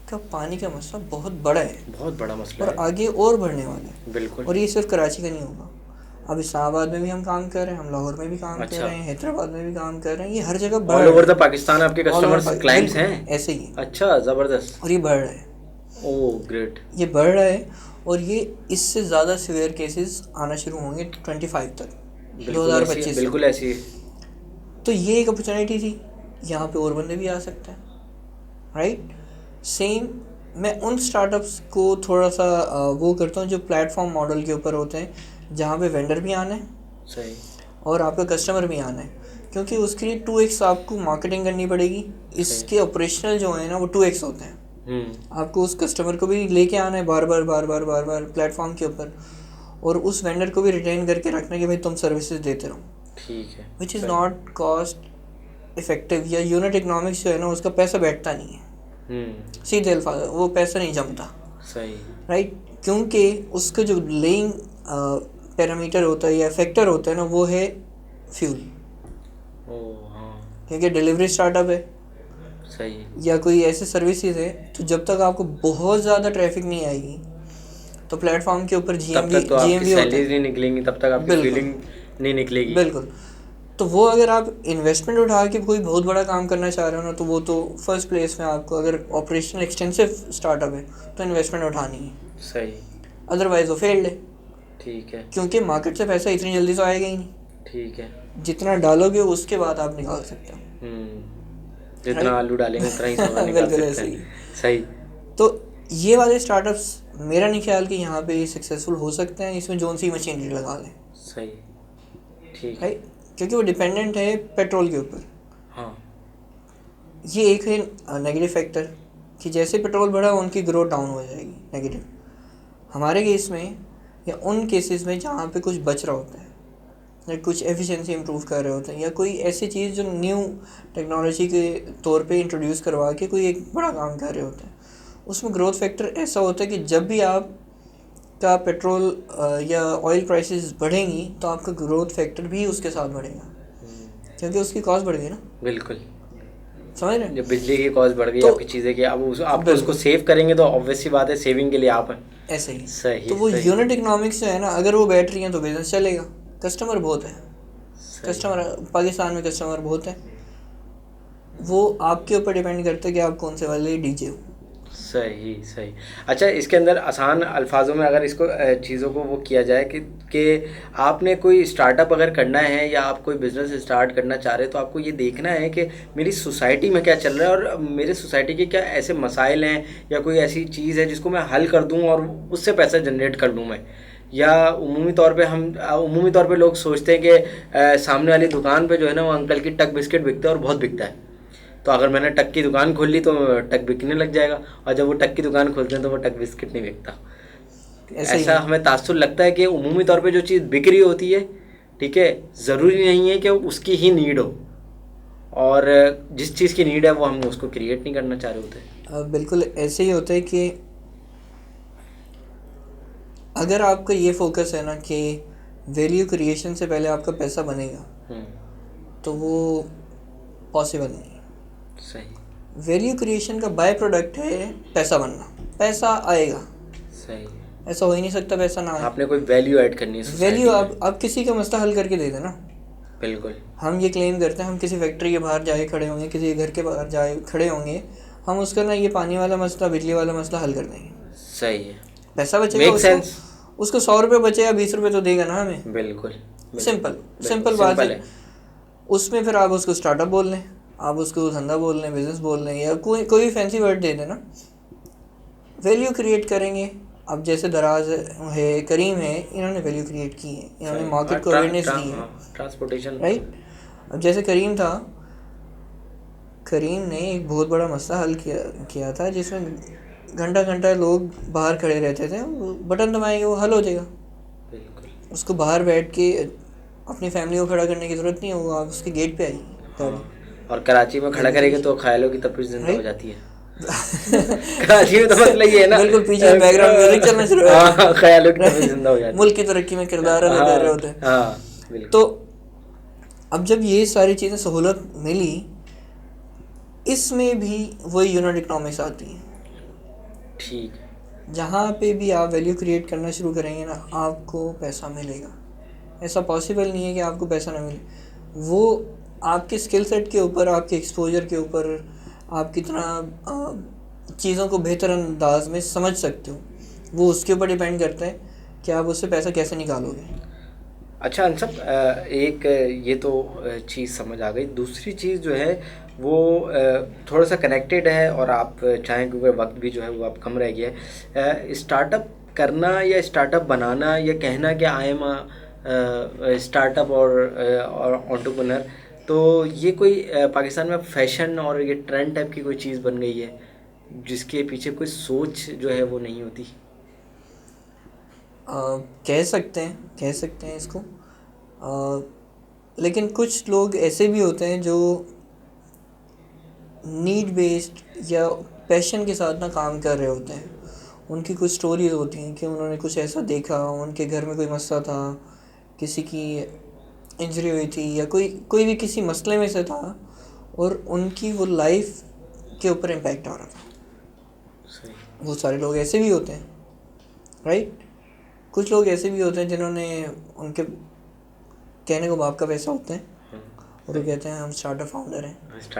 S1: का पानी का मसला बहुत बड़ा है,
S2: बहुत बड़ा मसला
S1: और आगे और बढ़ने वाला है।
S2: बिल्कुल।
S1: और ये सिर्फ कराची का नहीं होगा। अब इस्लामाबाद में भी हम काम कर रहे हैं, हम लाहौर में भी काम कर रहे हैं, हैदराबाद में भी काम कर रहे हैं, ये हर जगह बढ़ रहा है।
S2: ऑल ओवर द पाकिस्तान आपके कस्टमर्स, क्लाइंट्स हैं
S1: ऐसे ही।
S2: अच्छा, ज़बरदस्त।
S1: और ये बढ़ रहा है।
S2: Oh great.
S1: ये बढ़ रहा है और ये इससे ज़्यादा सीवियर केसेस आना शुरू होंगे 25 तक, 2025।
S2: बिल्कुल ऐसी है।
S1: तो ये एक अपॉर्चुनिटी थी, यहाँ पे और बंदे भी आ सकते हैं। राइट। सेम मैं उन स्टार्टअप्स को थोड़ा सा वो करता हूँ जो प्लेटफॉर्म मॉडल के ऊपर होते हैं, जहाँ पे वेंडर भी आना है,
S2: सही,
S1: और आपका कस्टमर भी आना है, क्योंकि उसके लिए 2x आपको मार्केटिंग करनी पड़ेगी। इसके ऑपरेशनल जो है ना वो 2x होते हैं। आपको उस कस्टमर को भी लेके आना है बार बार प्लेटफॉर्म के ऊपर, और उस वेंडर को भी रिटेन करके रखना कि भाई तुम सर्विसेज देते रहो।
S2: ठीक है।
S1: Which is not cost effective, या यूनिट इकोनॉमिक्स जो है ना उसका पैसा बैठता नहीं है। सीधे अल्फाज, वो पैसा नहीं जमता।
S2: सही।
S1: राइट। क्योंकि उसका जो लेइंग पैरामीटर होता है या फैक्टर होता है ना वो है फ्यूल। क्योंकि डिलीवरी स्टार्टअप है,
S2: सही, या
S1: कोई ऐसे सर्विसेज है, तो जब तक आपको बहुत ज़्यादा ट्रैफिक नहीं आएगी तो प्लेटफॉर्म के ऊपर जीएमवी
S2: नहीं निकलेंगी, तब तक आपकी फीलिंग नहीं निकलेगी।
S1: बिल्कुल। तो वो अगर आप इन्वेस्टमेंट उठा के कोई बहुत बड़ा काम करना चाह रहे हो ना, तो वो तो फर्स्ट प्लेस में आपको, अगर ऑपरेशनल एक्सटेंसिव स्टार्टअप है तो इन्वेस्टमेंट उठानी है।
S2: सही।
S1: अदरवाइज वो फेल्ड है।
S2: ठीक है।
S1: क्योंकि मार्केट से पैसा इतनी जल्दी तो आएगा ही नहीं।
S2: ठीक है।
S1: जितना डालोगे उसके बाद आप निकाल सकते हो।
S2: जितना आलू डालेंगे उतना ही सोना निकाल
S1: बिल्कुल
S2: सकते
S1: ऐसे ही।
S2: हैं। सही।
S1: तो ये वाले स्टार्टअप्स मेरा नहीं ख्याल कि यहाँ पे सक्सेसफुल हो सकते हैं इसमें जोन सी मशीनरी लगा लें।
S2: सही, ठीक है।
S1: राइट, क्योंकि वो डिपेंडेंट है पेट्रोल के ऊपर।
S2: हाँ,
S1: ये एक है नेगेटिव फैक्टर कि जैसे पेट्रोल बढ़ा उनकी ग्रोथ डाउन हो जाएगी, नेगेटिव। हमारे केस में या उन केसेस में जहाँ पे कुछ बच रहा होता है या कुछ एफिशिएंसी इंप्रूव कर रहे होते हैं या कोई ऐसी चीज़ जो न्यू टेक्नोलॉजी के तौर पे इंट्रोड्यूस करवा के कोई एक बड़ा काम कर रहे होते हैं, उसमें ग्रोथ फैक्टर ऐसा होता है कि जब भी आप का पेट्रोल या ऑयल प्राइसेस बढ़ेंगी तो आपका ग्रोथ फैक्टर भी उसके साथ बढ़ेगा, क्योंकि उसकी कॉस्ट बढ़ गई ना।
S2: बिल्कुल,
S1: समझ रहे हैं?
S2: जब बिजली की कॉस्ट बढ़ गई,
S1: तो
S2: आपकी चीज़ें की, अब आप उसको सेव करेंगे तो ऑब्वियस सी बात है सेविंग के लिए आप हैं।
S1: ऐसे ही।
S2: सही।
S1: तो वो
S2: सही,
S1: यूनिट इकोनॉमिक्स जो है ना, अगर वो बैठ रही हैं तो बिजनेस चलेगा। कस्टमर बहुत है, कस्टमर पाकिस्तान में कस्टमर बहुत है। वो आपके ऊपर डिपेंड करता है कि आप कौन से वाले डीजे हो।
S2: सही सही। अच्छा, इसके अंदर आसान अल्फाजों में अगर इसको चीज़ों को वो किया जाए कि आपने कोई स्टार्टअप अगर करना है या आप कोई बिज़नेस स्टार्ट करना चाह रहे हैं तो आपको ये देखना है कि मेरी सोसाइटी में क्या चल रहा है और मेरे सोसाइटी के क्या ऐसे मसाइल हैं या कोई ऐसी चीज़ है जिसको मैं हल कर दूं और उससे पैसा जनरेट कर लूँ मैं। या उमूमी तौर पे लोग सोचते हैं कि सामने वाली दुकान पे जो है ना वो अंकल की टक बिस्किट बिकता है और बहुत बिकता है, तो अगर मैंने टक की दुकान खोल ली तो टक बिकने लग जाएगा, और जब वो टक की दुकान खोलते हैं तो वो टक बिस्किट नहीं बिकता। ऐसा हमें तासुर लगता है कि उमूमी तौर पे जो चीज़ बिक रही होती है, ठीक है, ज़रूरी नहीं है कि उसकी ही नीड हो, और जिस चीज़ की नीड है वो हम उसको क्रिएट नहीं करना चाह रहे होते।
S1: बिल्कुल ऐसे ही होता है कि अगर आपका ये फोकस है ना कि वैल्यू क्रिएशन से पहले आपका पैसा बनेगा, तो वो पॉसिबल नहीं है।
S2: सही।
S1: वैल्यू क्रिएशन का बाय प्रोडक्ट है पैसा बनना, पैसा आएगा।
S2: सही।
S1: ऐसा हो ही नहीं सकता पैसा ना आए।
S2: आपने कोई वैल्यू ऐड करनी है,
S1: वैल्यू आप किसी का मसला हल करके दे देना।
S2: बिल्कुल।
S1: हम ये क्लेम करते हैं, हम किसी फैक्ट्री के बाहर जाए खड़े होंगे, किसी घर के बाहर जाए खड़े होंगे, हम उसका ना ये पानी वाला मसला, बिजली वाला मसला हल कर देंगे।
S2: सही है।
S1: पैसा बचेगा, उसको 100 रुपये बचेगा, 20 रुपये तो देगा ना हमें।
S2: बिल्कुल।
S1: सिंपल बात है। उसमें फिर आप उसको स्टार्टअप बोल लें, आप उसको धंधा बोल लें, बिजनेस बोल लें, या कोई भी फैंसी वर्ड दे देना, वैल्यू क्रिएट करेंगे। अब जैसे दराज है, करीम है, इन्होंने वैल्यू क्रिएट की है, इन्होंने मार्केट को अवेयरनेस दी है,
S2: ट्रांसपोर्टेशन,
S1: राइट। अब जैसे करीम था, करीम ने एक बहुत बड़ा मसला हल किया था, जिसमें घंटा लोग बाहर खड़े रहते थे, बटन दबाएंगे वो हल हो जाएगा।
S2: बिल्कुल।
S1: उसको बाहर बैठ के अपनी फैमिली को खड़ा करने की ज़रूरत नहीं है, वो आप उसके गेट पे आएगी।
S2: और कराची में खड़ा करेंगे तो ख्यालों की तपिश जिंदा हो जाती है। कराची में तो मसला ये है ना,
S1: बिल्कुल पीछे बैकग्राउंड म्यूजिक चलना शुरू हो जाता है,
S2: ख्यालों की तपिश जिंदा हो जाती है।
S1: मुल्क की तरक्की में किरदार अदा कर रहे होते हैं। तो अब जब ये सारी चीज़ें सहूलत मिली, इसमें भी वही यूनिट इकोनॉमिक्स आती है।
S2: ठीक।
S1: जहाँ पे भी आप वैल्यू क्रिएट करना शुरू करेंगे ना, आपको पैसा मिलेगा। ऐसा पॉसिबल नहीं है कि आपको पैसा ना मिले। वो आपके स्किल सेट के ऊपर, आपके एक्सपोजर के ऊपर, आप कितना चीज़ों को बेहतर अंदाज में समझ सकते हो, वो उसके ऊपर डिपेंड करता है कि आप उससे पैसा कैसे निकालोगे।
S2: अच्छा अनसब, एक ये तो चीज़ समझ आ गई। दूसरी चीज़ जो है वो थोड़ा सा कनेक्टेड है, और आप चाहें क्योंकि वक्त भी जो है वो आप कम रह गया है, स्टार्टअप करना या स्टार्टअप बनाना या कहना कि आई एम स्टार्टअप और एंटरप्रेन्योर, तो ये कोई पाकिस्तान में फैशन और ये ट्रेंड टाइप की कोई चीज़ बन गई है जिसके पीछे कोई सोच जो है वो नहीं होती।
S1: कह सकते हैं इसको, लेकिन कुछ लोग ऐसे भी होते हैं जो नीड बेस्ड या पैशन के साथ ना काम कर रहे होते हैं। उनकी कुछ स्टोरीज होती हैं कि उन्होंने कुछ ऐसा देखा, उनके घर में कोई मसला था, किसी की इंजरी हुई थी, या कोई भी किसी मसले में से था, और उनकी वो लाइफ के ऊपर इम्पैक्ट आ रहा था। वो सारे लोग ऐसे भी होते हैं, राइट। कुछ लोग ऐसे भी होते हैं जिन्होंने, उनके कहने को बाप का पैसा होता है, और वो कहते हैं हम स्टार्टअप फाउंडर हैं,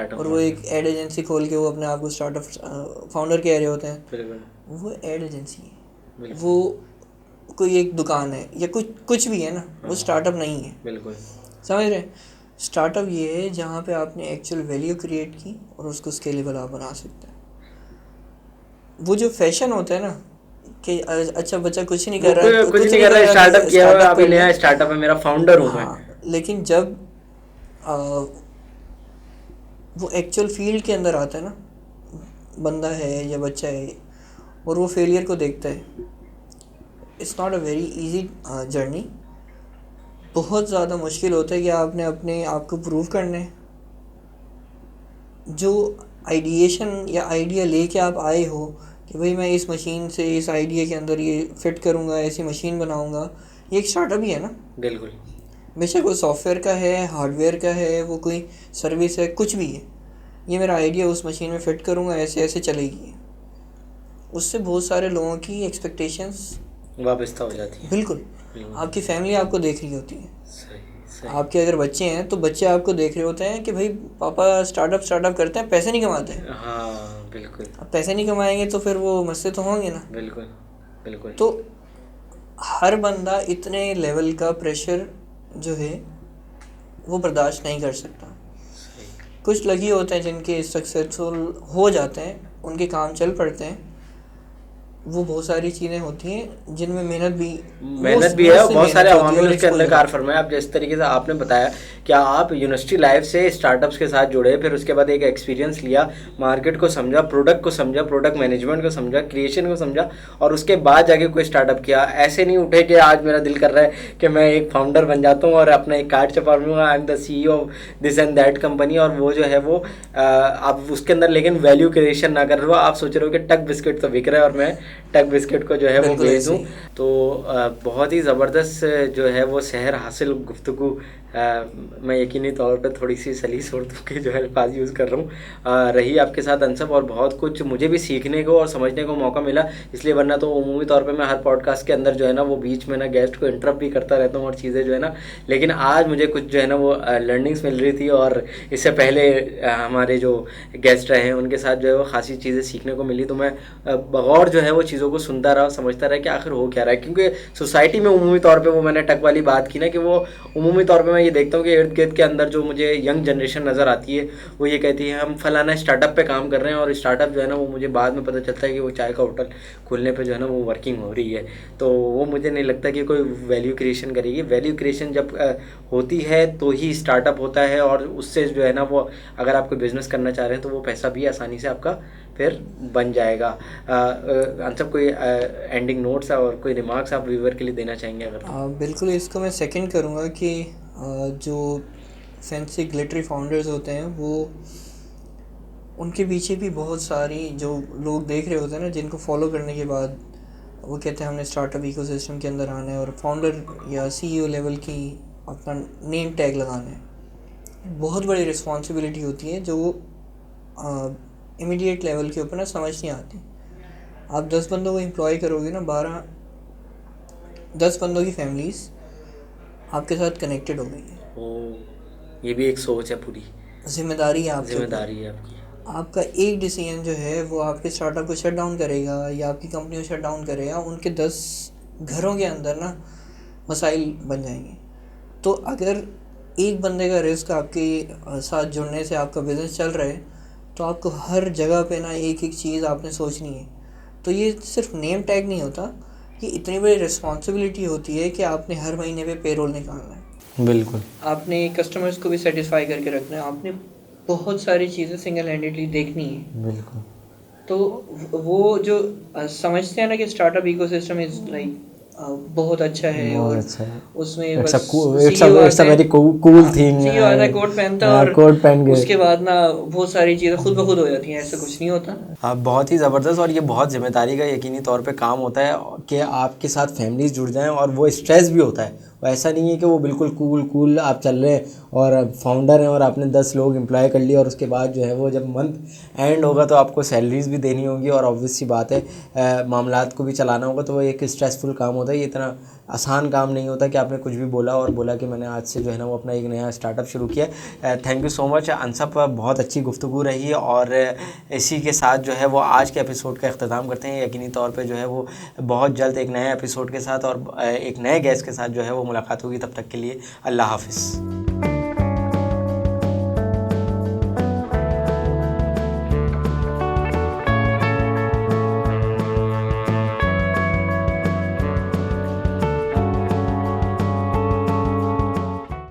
S1: और वो एक एड एजेंसी खोल के वो अपने आप को स्टार्टअप फाउंडर कह रहे होते हैं। वो एड एजेंसी है, वो कोई एक दुकान है या कुछ भी है ना, वो स्टार्टअप नहीं है।
S2: बिल्कुल
S1: समझ रहे हैं। स्टार्टअप ये है जहाँ पे आपने एक्चुअल वैल्यू क्रिएट की और उसको स्केलेबल आप बना सकते हैं। वो जो फैशन होता है ना कि अच्छा बच्चा कुछ नहीं कर रहा है,
S2: कुछ नहीं कर रहा है, स्टार्टअप किया हुआ है, अभी नया स्टार्टअप है, मेरा फाउंडर हूँ मैं।
S1: लेकिन जब वो एक्चुअल फील्ड के अंदर आता है ना, बंदा है या बच्चा है और वो फेलियर को देखता है, it's not a very easy journey. बहुत ज़्यादा मुश्किल होता है कि आपने अपने आप को प्रूव करना है। जो आइडिएशन या आइडिया लेके आप आए हो कि भाई मैं इस मशीन से इस आइडिया के अंदर ये फिट करूँगा, ऐसी मशीन बनाऊँगा, ये एक स्टार्टअप ही है ना।
S2: बिल्कुल।
S1: बेशक वो सॉफ्टवेयर का है, हार्डवेयर का है, वो कोई सर्विस है, कुछ भी है, ये मेरा आइडिया उस मशीन में फ़िट करूँगा, ऐसे ऐसे चलेगी। उससे बहुत सारे लोगों की एक्सपेक्टेशंस
S2: वाबस्ता हो जाती है।
S1: बिल्कुल। आपकी फैमिली आपको देख रही होती है।
S2: सही।
S1: आपके अगर बच्चे हैं तो बच्चे आपको देख रहे होते हैं कि भाई पापा स्टार्टअप करते हैं, पैसे नहीं कमाते हैं।
S2: हाँ बिल्कुल।
S1: अब पैसे नहीं कमाएंगे तो फिर वो मसले तो होंगे ना।
S2: बिल्कुल।
S1: तो हर बंदा इतने लेवल का प्रेशर जो है वो बर्दाश्त नहीं कर सकता। कुछ लगी होते हैं जिनके सक्सेसफुल हो जाते हैं, उनके काम चल पड़ते हैं। वो बहुत सारी चीज़ें होती हैं जिनमें मेहनत भी है और बहुत सारे
S2: अवामिल उसके अंदर कार फरमाए। आप जिस तरीके से आपने बताया कि आप यूनिवर्सिटी लाइफ से स्टार्टअप्स के साथ जुड़े, फिर उसके बाद एक एक्सपीरियंस लिया, मार्केट को समझा, प्रोडक्ट को समझा, प्रोडक्ट मैनेजमेंट को समझा, क्रिएशन को समझा और उसके बाद जाके कोई स्टार्टअप किया। ऐसे नहीं उठे कि आज मेरा दिल कर रहा है कि मैं एक फाउंडर बन जाता हूँ और अपना एक कार्ड छपा लूँगा, I am the CEO of this and that company, और वो जो है वो आप उसके अंदर लेकिन वैल्यू क्रिएशन ना कर रहे हो। आप सोच रहे हो कि टक बिस्किट तो बिक रहा है और मैं टक बिस्किट को जो है वो भेज दूँ। तो बहुत ही ज़बरदस्त जो है वो शहर हासिल गुफ्तगू, मैं यकीनी तौर पे थोड़ी सी सलीस उर्दू के जो है अल्फाज यूज़ कर रहा हूँ, रही आपके साथ अनसब, और बहुत कुछ मुझे भी सीखने को और समझने को मौका मिला। इसलिए वरना तो उमूमी तौर पे मैं हर पॉडकास्ट के अंदर जो है ना वो बीच में ना गेस्ट को इंटरप्ट भी करता रहता हूँ और चीज़ें जो है ना, लेकिन आज मुझे कुछ जो है ना वो लर्निंग्स मिल रही थी और इससे पहले हमारे जो गेस्ट रहे हैं उनके साथ जो है वो खासी चीज़ें सीखने को मिली। तो मैं बगौर जो है वो चीज़ों को सुनता रहा, समझता रहा कि आखिर हो क्या रहा है। क्योंकि सोसाइटी में उमूमी तौर पे वो मैंने टक वाली बात की ना कि वो उमूमी तौर पे मैं ये देखता हूँ कि इर्द गिर्द के अंदर जो मुझे यंग जनरेशन नज़र आती है वो ये कहती है हम फलाना स्टार्टअप पे काम कर रहे हैं, और स्टार्टअप जो है ना वो मुझे बाद में पता चलता है कि वो चाय का होटल खोलने पे जो है ना वो वर्किंग हो रही है। तो वो मुझे नहीं लगता कि कोई वैल्यू क्रिएशन करेगी। वैल्यू क्रिएशन जब होती है तो ही स्टार्टअप होता है, और उससे जो है ना वो अगर आप कोई बिज़नेस करना चाह रहे हैं तो वो पैसा भी आसानी से आपका फिर बन जाएगा। अंसब कोई एंडिंग नोट्स और कोई रिमार्क्स आप व्यूअर के लिए देना चाहेंगे अगर?
S1: बिल्कुल, इसको मैं सेकंड करूँगा कि जो फैंसी ग्लिटरी फाउंडर्स होते हैं वो उनके पीछे भी बहुत सारी जो लोग देख रहे होते हैं ना, जिनको फॉलो करने के बाद वो कहते हैं हमने स्टार्टअप इकोसिस्टम के अंदर आना है और फाउंडर या CEO लेवल की अपना नेम टैग लगाना है। बहुत बड़ी रिस्पॉन्सिबिलिटी होती है जो इमीडिएट लेवल के ऊपर ना समझ नहीं आती। आप 10 बंदों को एम्प्लॉय करोगे ना, 10 बंदों की फैमिलीज आपके साथ कनेक्टेड हो गई है।
S2: ये भी एक सोच है, पूरी
S1: जिम्मेदारी है आपकी। आपका एक डिसीजन जो है वो आपके स्टार्टअप को शट डाउन करेगा या आपकी कंपनी को शट डाउन करेगा। उनके 10 घरों के अंदर ना मसाइल बन जाएंगे। तो अगर एक बंदे का रिस्क आपके साथ जुड़ने से आपका बिज़नेस चल रहा है तो आपको हर जगह पे ना एक एक चीज़ आपने सोचनी है। तो ये सिर्फ नेम टैग नहीं होता, ये इतनी बड़ी रिस्पॉन्सिबिलिटी होती है कि आपने हर महीने पे पेरोल निकालना है।
S2: बिल्कुल।
S1: आपने कस्टमर्स को भी सेटिस्फाई करके रखना है। आपने बहुत सारी चीज़ें सिंगल हैंडेडली देखनी है।
S2: बिल्कुल।
S1: तो वो जो समझते हैं ना कि स्टार्टअप इकोसिस्टम इज़ लाइक बहुत अच्छा है और उसमें बस
S2: it's a very cool thing,
S1: CEO आता है, कोट पहनता है और
S2: कोट पहन के
S1: उसके बाद ना बहुत सारी चीज़ें खुद ब खुद हो जाती हैं। ऐसा कुछ नहीं होता।
S2: हाँ, बहुत ही ज़बरदस्त, और ये बहुत जिम्मेदारी का यकीनी तौर पे काम होता है कि आपके साथ फैमिलीज जुड़ जाएं, और वो स्ट्रेस भी होता है। वो ऐसा नहीं है कि वो बिल्कुल कूल आप चल रहे हैं और फाउंडर हैं और आपने 10 लोग एम्प्लॉय कर लिए और उसके बाद जो है वो जब मंथ एंड होगा तो आपको सैलरीज भी देनी होगी और ऑब्वियस सी बात है मामलात को भी चलाना होगा। तो वो एक स्ट्रेसफुल काम होता है। ये इतना आसान काम नहीं होता कि आपने कुछ भी बोला और बोला कि मैंने आज से जो है ना वो अपना एक नया स्टार्टअप शुरू किया। थैंक यू सो मच अंसब, बहुत अच्छी गुफ्तगू रही, और इसी के साथ जो है वो आज के एपिसोड का अख्ताम करते हैं। यकीनी तौर पे जो है वो बहुत जल्द एक नए एपिसोड के साथ और एक नए गेस्ट के साथ जो है वो मुलाकात होगी। तब तक के लिए अल्लाह हाफ़िज़।